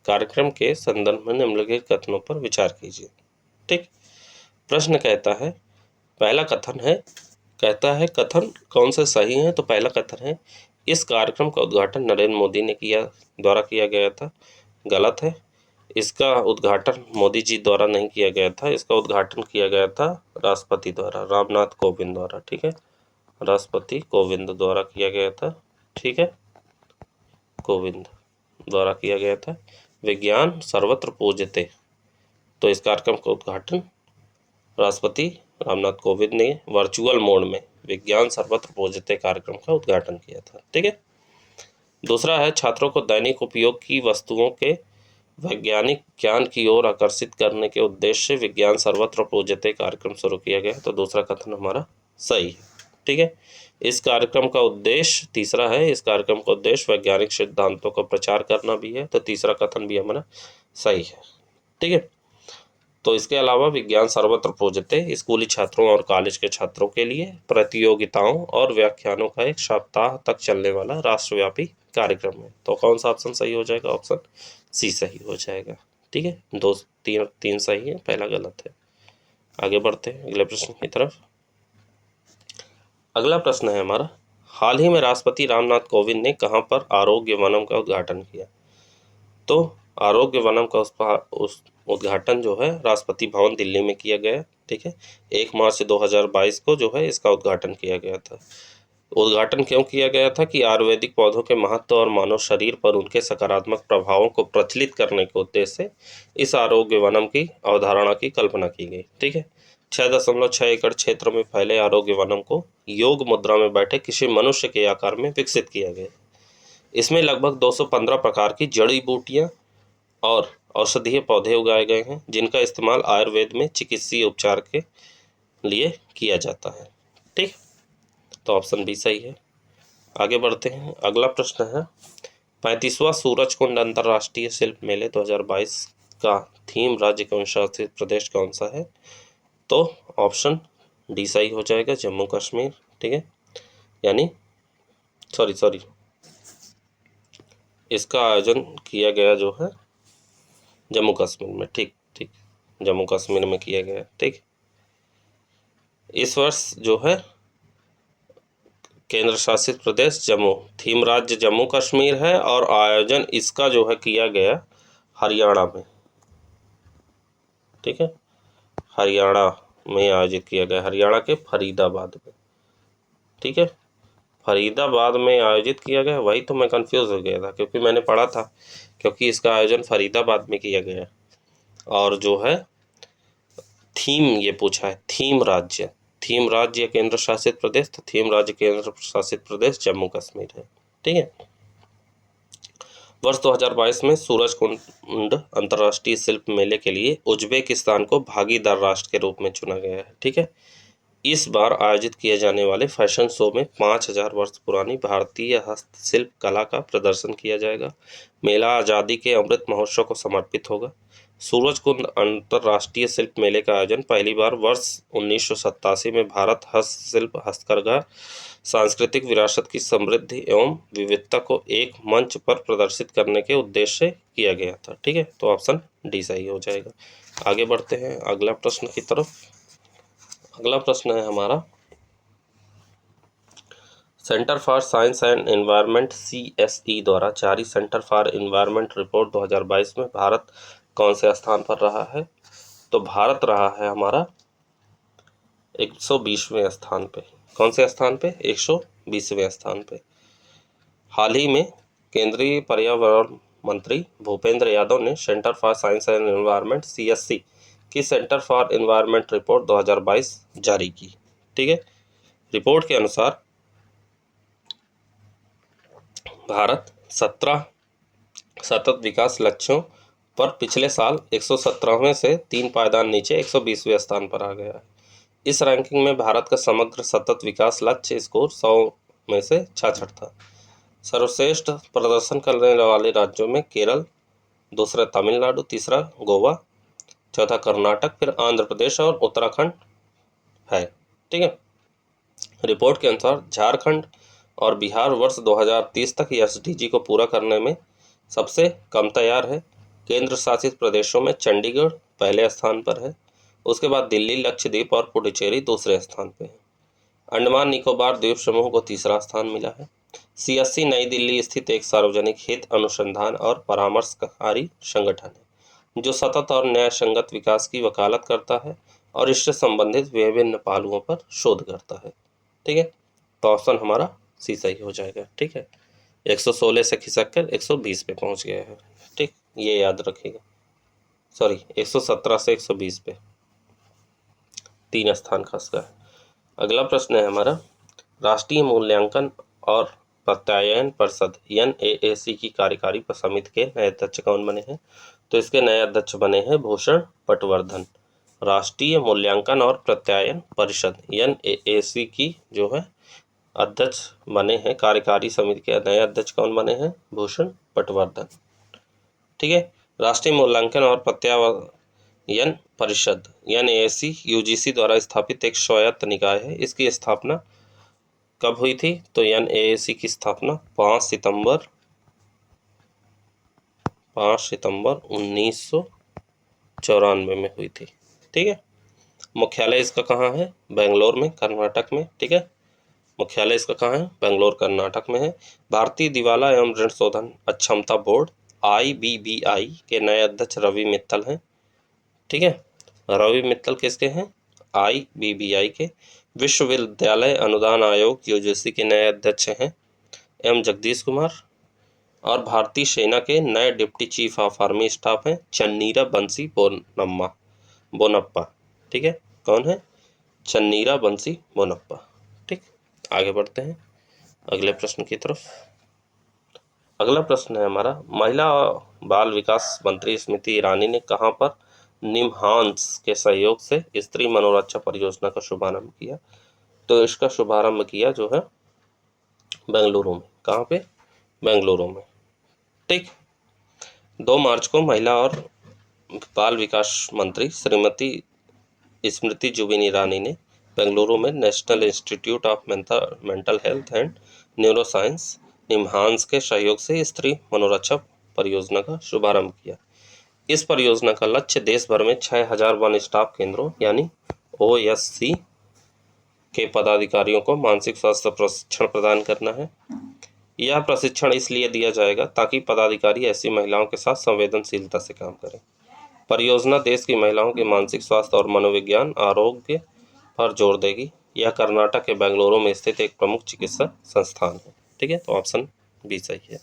कार्यक्रम के संदर्भ में निम्नलिखित कथनों पर विचार कीजिए। ठीक, प्रश्न कहता है, पहला कथन है, कहता है कथन कौन से सही हैं? तो पहला कथन है, इस कार्यक्रम का उद्घाटन नरेंद्र मोदी ने द्वारा किया गया था। गलत है, इसका उद्घाटन मोदी जी द्वारा नहीं किया गया था, इसका उद्घाटन किया गया था राष्ट्रपति द्वारा, रामनाथ कोविंद द्वारा। ठीक है, राष्ट्रपति कोविंद द्वारा किया गया था। ठीक है, कोविंद द्वारा किया गया था। विज्ञान सर्वत्र पूज्यते, तो इस कार्यक्रम का उद्घाटन राष्ट्रपति रामनाथ कोविंद ने वर्चुअल मोड में विज्ञान सर्वत्र पूज्यते कार्यक्रम का उद्घाटन किया था। ठीक है। दूसरा है, छात्रों को दैनिक उपयोग की वस्तुओं के वैज्ञानिक ज्ञान की ओर आकर्षित करने के उद्देश्य से विज्ञान सर्वत्र पूज्यते कार्यक्रम शुरू किया गया। तो दूसरा कथन हमारा सही है। ठीक है। इस कार्यक्रम का उद्देश्य, तीसरा है, इस कार्यक्रम का उद्देश्य वैज्ञानिक सिद्धांतों का प्रचार करना भी है। तो तीसरा कथन भी हमारा सही है। ठीक है। तो इसके अलावा विज्ञान सर्वत्र पूज्यते स्कूली छात्रों और कॉलेज के छात्रों के लिए प्रतियोगिताओं और व्याख्यानों का एक सप्ताह तक चलने वाला राष्ट्रव्यापी कार्यक्रम है। तो कौन सा ऑप्शन सही हो जाएगा? ऑप्शन सी सही हो जाएगा। ठीक है। दो तीन सही है, पहला गलत है। आगे बढ़ते हैं अगले प्रश्न की तरफ। अगला प्रश्न है हमारा, हाल ही में राष्ट्रपति रामनाथ कोविंद ने कहां पर आरोग्य वनम का उद्घाटन किया? तो आरोग्य वनम का उस उद्घाटन जो है राष्ट्रपति भवन दिल्ली में किया गया। ठीक है। 1 मार्च 2022 को जो है इसका उद्घाटन किया गया था। उद्घाटन क्यों किया गया था कि आयुर्वेदिक पौधों के महत्व और मानव शरीर पर उनके सकारात्मक प्रभावों को प्रचलित करने के उद्देश्य से इस आरोग्य वनम की अवधारणा की कल्पना की गई। ठीक है। 6.6 एकड़ क्षेत्र में फैले आरोग्य वनम को योग मुद्रा में बैठे किसी मनुष्य के आकार में विकसित किया गया। इसमें लगभग 215 प्रकार की जड़ी बूटियां और औषधीय पौधे उगाए गए हैं, जिनका इस्तेमाल आयुर्वेद में चिकित्सीय उपचार के लिए किया जाता है। ठीक। तो ऑप्शन बी सही है। आगे बढ़ते हैं। अगला प्रश्न है, 35वां सूरजकुंड अंतर्राष्ट्रीय शिल्प मेले 2022 का थीम राज्य केंद्र शासित प्रदेश कौन सा है? तो ऑप्शन डी सही हो जाएगा, जम्मू कश्मीर। ठीक है। यानी सॉरी इसका आयोजन किया गया जो है जम्मू कश्मीर में। ठीक, जम्मू कश्मीर में किया गया। ठीक। इस वर्ष जो है केंद्र शासित प्रदेश जम्मू, थीम राज्य जम्मू कश्मीर है और आयोजन इसका जो है किया गया हरियाणा में। ठीक है। हरियाणा में आयोजित किया गया, हरियाणा के फरीदाबाद में। ठीक है। फरीदाबाद में आयोजित किया गया, वही तो मैं कंफ्यूज हो गया था क्योंकि मैंने पढ़ा था क्योंकि इसका आयोजन फरीदाबाद में किया गया और जो है थीम ये पूछा है, थीम राज्य केंद्र शासित प्रदेश, तो थीम राज्य केंद्र शासित प्रदेश जम्मू कश्मीर है। ठीक है। वर्ष 2022 में सूरजकुंड अंतर्राष्ट्रीय शिल्प मेले के लिए उज्बेकिस्तान को भागीदार राष्ट्र के रूप में चुना गया है। ठीक है। इस बार आयोजित किए जाने वाले फैशन शो में 5000 वर्ष पुरानी भारतीय हस्तशिल्प कला का प्रदर्शन किया जाएगा। मेला आज़ादी के अमृत महोत्सव को समर्पित होगा। सूरजकुंड अंतर्राष्ट्रीय शिल्प मेले का आयोजन पहली बार वर्ष 1987 में भारत हस्तशिल्प हस्तकरघा सांस्कृतिक विरासत की समृद्धि एवं विविधता को एक मंच पर प्रदर्शित करने के उद्देश्य से किया गया था। ठीक है। तो ऑप्शन डी सही हो जाएगा। आगे बढ़ते हैं अगला प्रश्न की तरफ। अगला प्रश्न है हमारा, centre for science and environment CSE द्वारा जारी सेंटर फॉर एनवायरनमेंट रिपोर्ट 2022 में भारत कौन से स्थान पर रहा है? तो भारत रहा है हमारा 120वें स्थान पे। कौन से स्थान पे? 120वें स्थान पे। हाल ही में केंद्रीय पर्यावरण मंत्री भूपेंद्र यादव ने centre for science and environment CSE की सेंटर फॉर एनवायरनमेंट रिपोर्ट 2022 जारी की। ठीक है। रिपोर्ट के अनुसार भारत 17 सतत विकास लक्ष्यों पर पिछले साल 117वें से 3 पायदान नीचे 120वें स्थान पर आ गया है। इस रैंकिंग में भारत का समग्र सतत विकास लक्ष्य स्कोर 100 में से 66 था। सर्वश्रेष्ठ प्रदर्शन करने वाले राज्यों में केरल, दूसरा तमिलनाडु, तीसरा गोवा, चौथा कर्नाटक, फिर आंध्र प्रदेश और उत्तराखंड है। ठीक है। रिपोर्ट के अनुसार झारखंड और बिहार वर्ष 2030 तक SDG को पूरा करने में सबसे कम तैयार है। केंद्र शासित प्रदेशों में चंडीगढ़ पहले स्थान पर है, उसके बाद दिल्ली, लक्षद्वीप और पुडुचेरी दूसरे स्थान पर है। अंडमान निकोबार द्वीप समूह को तीसरा स्थान मिला है। CSE नई दिल्ली स्थित एक सार्वजनिक हित अनुसंधान और परामर्शकारी संगठन है जो सतत और न्याय संगत विकास की वकालत करता है और इससे संबंधित विभिन्न पहलुओं पर शोध करता है। ठीक है। तो ऑप्शन हमारा सी सही हो जाएगा। ठीक है। 116 से खिसक कर 120 पे पहुंच गया है। ठीक। ये याद रखिएगा, सॉरी 117 से 120 पे 3 स्थान खास का है। अगला प्रश्न है हमारा, राष्ट्रीय मूल्यांकन और प्रत्यायन परिषद NAAC की कार्यकारी समिति के नए अध्यक्ष कौन बने हैं? तो इसके नए अध्यक्ष बने हैं भूषण पटवर्धन। राष्ट्रीय मूल्यांकन और प्रत्यायन परिषद NAAC की जो है अध्यक्ष बने हैं, कार्यकारी समिति के नए अध्यक्ष कौन बने हैं? भूषण पटवर्धन। ठीक है। राष्ट्रीय मूल्यांकन और प्रत्यायन परिषद NAAC UGC द्वारा स्थापित एक स्वायत्त निकाय है। इसकी स्थापना कब हुई थी? तो NAAC की स्थापना 5 सितंबर 1994 में हुई थी। ठीक है। मुख्यालय इसका कहाँ है? बेंगलोर में, कर्नाटक में। ठीक है। मुख्यालय इसका कहाँ है? बेंगलोर कर्नाटक में है। भारतीय दिवाला एवं ऋण शोधन अक्षमता बोर्ड IBBI के नए अध्यक्ष रवि मित्तल हैं। ठीक है। रवि मित्तल किसके हैं? IBBI के। विश्वविद्यालय अनुदान आयोग UGC के नए अध्यक्ष हैं M जगदीश कुमार। और भारतीय सेना के नए deputy chief of army staff हैं चन्नीरा बंसी बोनप्पा। ठीक है। कौन है? चन्नीरा बंसी बोनप्पा। ठीक। आगे बढ़ते हैं अगले प्रश्न की तरफ। अगला प्रश्न है हमारा, महिला बाल विकास मंत्री स्मृति ईरानी ने कहां पर निमहांस के सहयोग से स्त्री मनोरक्षा परियोजना का शुभारंभ किया? तो इसका शुभारंभ किया जो है बेंगलुरु में। कहाँ पे? बेंगलुरु में। ठीक। 2 मार्च को महिला और बाल विकास मंत्री श्रीमती स्मृति जुबिन ईरानी ने बेंगलुरु में national institute of mental health and neuro science NIMHANS के सहयोग से स्त्री मनोरक्षा परियोजना का शुभारंभ किया। इस परियोजना का लक्ष्य देश भर में 6000 वन स्टॉप केंद्रों यानी OSC के पदाधिकारियों को मानसिक स्वास्थ्य प्रशिक्षण प्रदान करना है। यह प्रशिक्षण इसलिए दिया जाएगा ताकि पदाधिकारी ऐसी महिलाओं के साथ संवेदनशीलता से काम करें। परियोजना देश की महिलाओं के मानसिक स्वास्थ्य और मनोविज्ञान आरोग्य पर जोर देगी। यह कर्नाटक के बेंगलुरु में स्थित एक प्रमुख चिकित्सा संस्थान है। ठीक है। तो ऑप्शन बी सही है।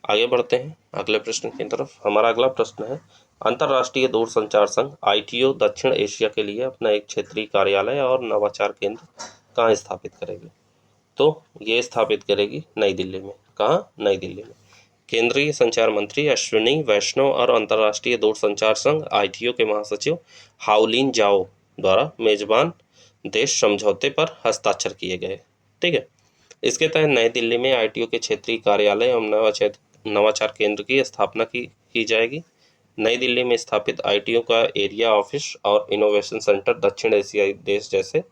आगे बढ़ते हैं अगले प्रश्न की तरफ। हमारा अगला प्रश्न है, अंतर्राष्ट्रीय दूरसंचार संघ ITO दक्षिण एशिया के लिए अपना एक क्षेत्रीय कार्यालय और नवाचार केंद्र कहाँ स्थापित करेगी? तो ये स्थापित करेगी नई दिल्ली में। कहाँ? नई दिल्ली में। केंद्रीय संचार मंत्री अश्विनी वैष्णव और अंतर्राष्ट्रीय दूरसंचार संघ ITO के महासचिव हाओलिन जाओ द्वारा मेजबान देश समझौते पर हस्ताक्षर किए गए। ठीक है। इसके तहत नई दिल्ली में ITO के क्षेत्रीय कार्यालय एवं नवाचार केंद्र की स्थापना की जाएगी। नई दिल्ली में स्थापित ITO का एरिया ऑफिस और इनोवेशन सेंटर दक्षिण एशियाई देश जैसे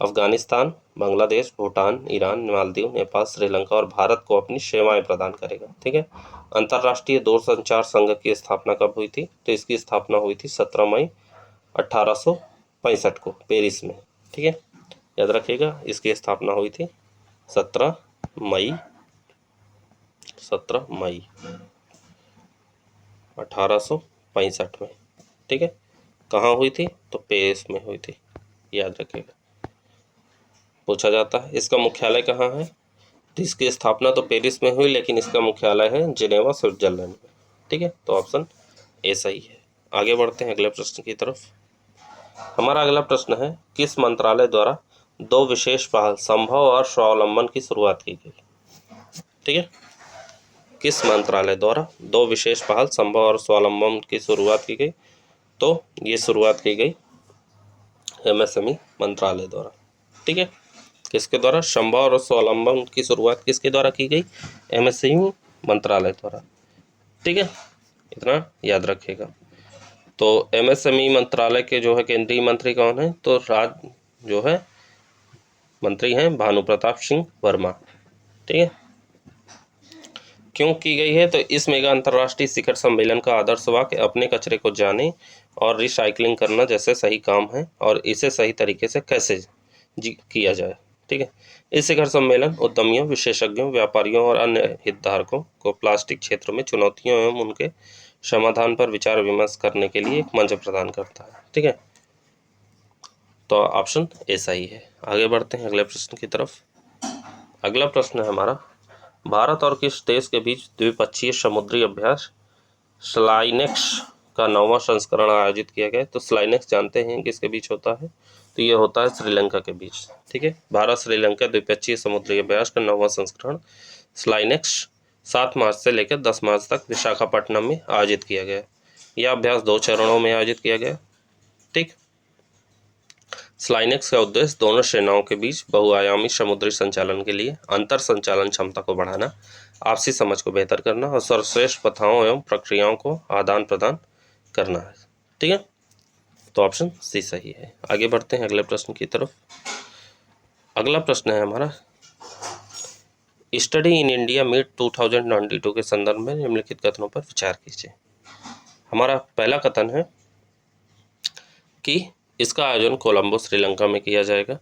अफगानिस्तान, बांग्लादेश, भूटान, ईरान, मालदीव, नेपाल, श्रीलंका और भारत को अपनी सेवाएं प्रदान करेगा। ठीक है। अंतर्राष्ट्रीय दूरसंचार संघ की स्थापना कब हुई थी? तो इसकी स्थापना हुई थी 17 मई 1865 को पेरिस में। ठीक है। याद रखिएगा, इसकी स्थापना हुई थी 17 मई 1865 में। ठीक है। कहाँ हुई थी? तो पेरिस में हुई थी। याद रखिएगा, पूछा जाता है। इसका मुख्यालय कहाँ है? तो इसकी स्थापना तो पेरिस में हुई, लेकिन इसका मुख्यालय है जिनेवा, स्विट्जरलैंड में। ठीक है। तो ऑप्शन ए सही है। आगे बढ़ते हैं अगले प्रश्न की तरफ। हमारा अगला प्रश्न है, किस मंत्रालय द्वारा 2 विशेष पहल संभव और स्वावलंबन की शुरुआत की गई? ठीक है। किस मंत्रालय द्वारा 2 विशेष पहल संभव और स्वावलंबन की शुरुआत की गई? तो ये शुरुआत की गई MSME मंत्रालय द्वारा। ठीक है। किसके द्वारा? संभव और स्वावलंबन की शुरुआत किसके द्वारा की गई? MSME मंत्रालय द्वारा। ठीक है। इतना याद रखिएगा। तो MSME मंत्रालय के जो है केंद्रीय मंत्री कौन है? तो जो है मंत्री हैं भानु प्रताप सिंह वर्मा। ठीक है। क्यों की गई है? तो इस मेगा अंतर्राष्ट्रीय शिखर सम्मेलन का आदर्श वाक्य अपने कचरे को जाने और रिसाइकलिंग करना जैसे सही काम है और इसे सही तरीके से कैसे किया जाए। ठीक है। इस शिखर सम्मेलन उद्यमियों, विशेषज्ञों, व्यापारियों और अन्य हितधारकों को प्लास्टिक क्षेत्र में चुनौतियों एवं उनके समाधान पर विचार विमर्श करने के लिए एक मंच प्रदान करता है। ठीक है। तो ऑप्शन ए सही है। आगे बढ़ते हैं अगले प्रश्न की तरफ। अगला प्रश्न है हमारा, भारत और किस देश के बीच द्विपक्षीय समुद्री अभ्यास स्लाइनेक्स का 9वां संस्करण आयोजित किया गया। तो स्लाइनेक्स जानते हैं किसके बीच होता है, तो ये होता है श्रीलंका के बीच। ठीक है, भारत श्रीलंका द्विपक्षीय समुद्री अभ्यास का 9वां संस्करण स्लाइनेक्स 7 मार्च से लेकर 10 मार्च तक विशाखापट्टनम में आयोजित किया गया। यह अभ्यास 2 चरणों में आयोजित किया गया। ठीक, स्लाइनेक्स का उद्देश्य दोनों सेनाओं के बीच बहुआयामी समुद्री संचालन के लिए अंतर संचालन क्षमता को बढ़ाना, आपसी समझ को बेहतर करना और सर्वश्रेष्ठ प्रथाओं एवं प्रक्रियाओं को आदान प्रदान करना है। ठीक है, तो ऑप्शन सी सही है। आगे बढ़ते हैं अगले प्रश्न की तरफ। अगला प्रश्न है हमारा, स्टडी इन इंडिया मीट 2022 के संदर्भ में निम्नलिखित कथनों पर विचार कीजिए। हमारा पहला कथन है कि इसका आयोजन कोलंबो श्रीलंका में किया जाएगा।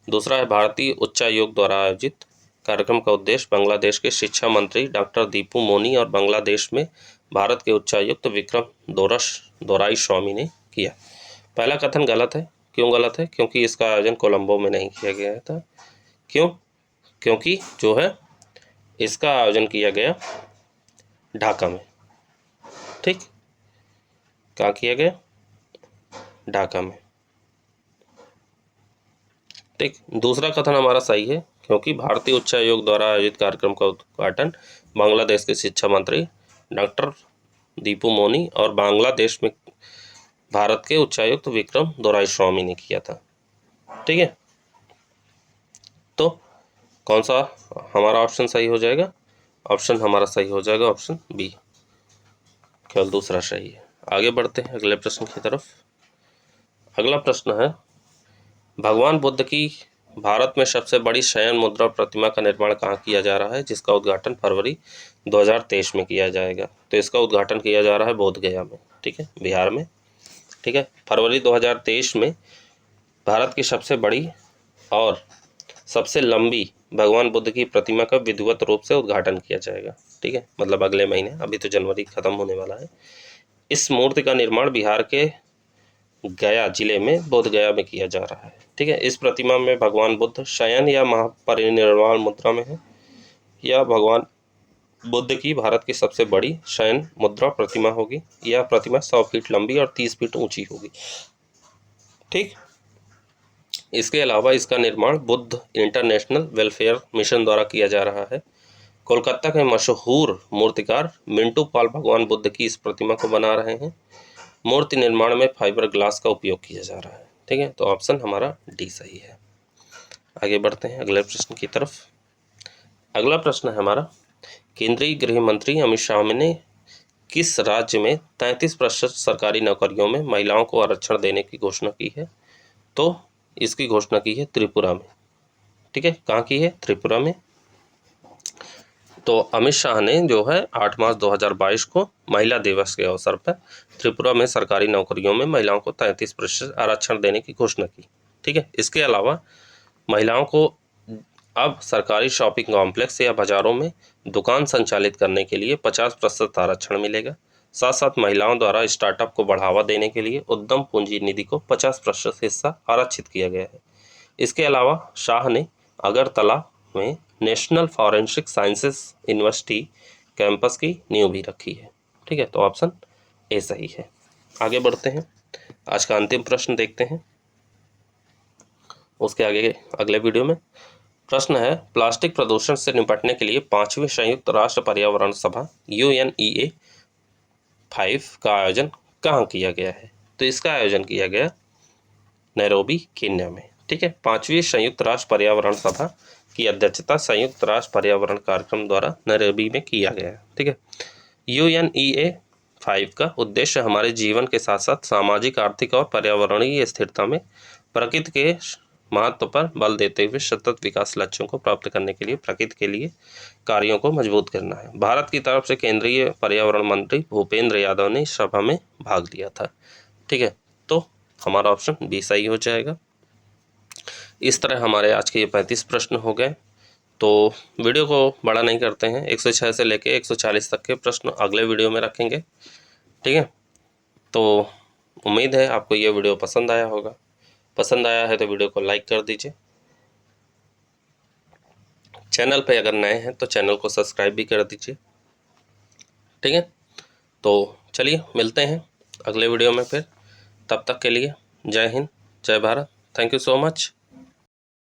दूसरा है, भारतीय उच्चायोग द्वारा आयोजित कार्यक्रम का उद्देश्य बांग्लादेश के शिक्षा मंत्री डॉक्टर दीपू मोनी और बांग्लादेश में भारत के उच्चायुक्त विक्रम दोराईस्वामी ने किया। पहला कथन गलत है। क्यों गलत है? क्योंकि इसका आयोजन कोलंबो में नहीं किया गया था। क्यों? क्योंकि जो है इसका आयोजन किया गया ढाका में। ठीक, कहाँ किया गया? ढाका में। ठीक, दूसरा कथन हमारा सही है, क्योंकि भारतीय उच्चायोग द्वारा आयोजित कार्यक्रम का उद्घाटन बांग्लादेश के शिक्षा मंत्री डॉक्टर दीपू मोनी और बांग्लादेश में भारत के उच्चायुक्त विक्रम दोराईस्वामी ने किया था। ठीक है, तो कौन सा हमारा ऑप्शन सही हो जाएगा? ऑप्शन हमारा सही हो जाएगा ऑप्शन बी, केवल दूसरा सही है। आगे बढ़ते हैं अगले प्रश्न की तरफ। अगला प्रश्न है, भगवान बुद्ध की भारत में सबसे बड़ी शयन मुद्रा प्रतिमा का निर्माण कहाँ किया जा रहा है, जिसका उद्घाटन फरवरी 2023 में किया जाएगा? तो इसका उद्घाटन किया जा रहा है बोधगया में। ठीक है, बिहार में। ठीक है, फरवरी 2023 में भारत की सबसे बड़ी और सबसे लंबी भगवान बुद्ध की प्रतिमा का विधिवत रूप से उद्घाटन किया जाएगा। ठीक है, मतलब अगले महीने, अभी तो जनवरी खत्म होने वाला है। इस मूर्ति का निर्माण बिहार के गया जिले में बोधगया में किया जा रहा है। ठीक है, इस प्रतिमा में भगवान बुद्ध शयन या महापरिनिर्वाण मुद्रा में है। यह भगवान बुद्ध की भारत की सबसे बड़ी शयन मुद्रा प्रतिमा होगी। यह प्रतिमा 100 फीट लंबी और 30 फीट ऊंची होगी। ठीक, इसके अलावा इसका निर्माण बुद्ध इंटरनेशनल वेलफेयर मिशन द्वारा किया जा रहा है। कोलकाता के मशहूर मूर्तिकार मिंटू पाल भगवान बुद्ध की इस प्रतिमा को बना रहे हैं। मूर्ति निर्माण में फाइबर ग्लास का उपयोग किया जा रहा है। ठीक है, तो ऑप्शन हमारा डी सही है। आगे बढ़ते हैं अगले प्रश्न की तरफ। अगला प्रश्न है हमारा, केंद्रीय गृह मंत्री अमित शाह ने किस राज्य में 33% सरकारी नौकरियों में महिलाओं को आरक्षण देने की घोषणा की है? तो इसकी घोषणा की है त्रिपुरा में। ठीक है, कहाँ की है? त्रिपुरा में। तो अमित शाह ने जो है 8 मार्च 2022 को महिला दिवस के अवसर पर त्रिपुरा में सरकारी नौकरियों में महिलाओं को 33% आरक्षण देने की घोषणा की। ठीक है, इसके अलावा महिलाओं को अब सरकारी शॉपिंग कॉम्प्लेक्स या बाजारों में दुकान संचालित करने के लिए 50% आरक्षण मिलेगा। साथ साथ महिलाओं द्वारा स्टार्टअप को बढ़ावा देने के लिए उद्यम पूंजी निधि को 50% हिस्सा आरक्षित किया गया है। इसके अलावा शाह ने अगरतला में national forensic sciences university campus की नींव भी रखी है। ठीक है, तो ऑप्शन ए सही है। आगे बढ़ते हैं, आज का अंतिम प्रश्न देखते हैं, उसके आगे अगले वीडियो में। प्रश्न है, प्लास्टिक प्रदूषण से निपटने के लिए 5वीं संयुक्त राष्ट्र पर्यावरण सभा UNEA 5 का आयोजन कहाँ किया गया है? तो इसका आयोजन किया गया नैरोबी केन्या में। ठीक है, 5वीं संयुक्त राष्ट्र पर्यावरण सभा की अध्यक्षता संयुक्त राष्ट्र पर्यावरण कार्यक्रम द्वारा नैरोबी में किया गया है। ठीक है, UNEA 5 का उद्देश्य हमारे जीवन के साथ साथ सामाजिक, आर्थिक और पर्यावरणीय स्थिरता में प्रकृति के महत्व पर बल देते हुए सतत विकास लक्ष्यों को प्राप्त करने के लिए प्रकृति के लिए कार्यों को मजबूत करना है। भारत की तरफ से केंद्रीय पर्यावरण मंत्री भूपेंद्र यादव ने सभा में भाग लिया था। ठीक है, तो हमारा ऑप्शन बी सही हो जाएगा। इस तरह हमारे आज के ये 35 प्रश्न हो गए। तो वीडियो को बड़ा नहीं करते हैं, 106 से लेके 140 तक के प्रश्न अगले वीडियो में रखेंगे। ठीक है, तो उम्मीद है आपको ये वीडियो पसंद आया होगा। पसंद आया है तो वीडियो को लाइक कर दीजिए। चैनल पे अगर नए हैं तो चैनल को सब्सक्राइब भी कर दीजिए। ठीक है, तो चलिए मिलते हैं अगले वीडियो में फिर, तब तक के लिए जय हिंद, जय Bharat, thank you so much.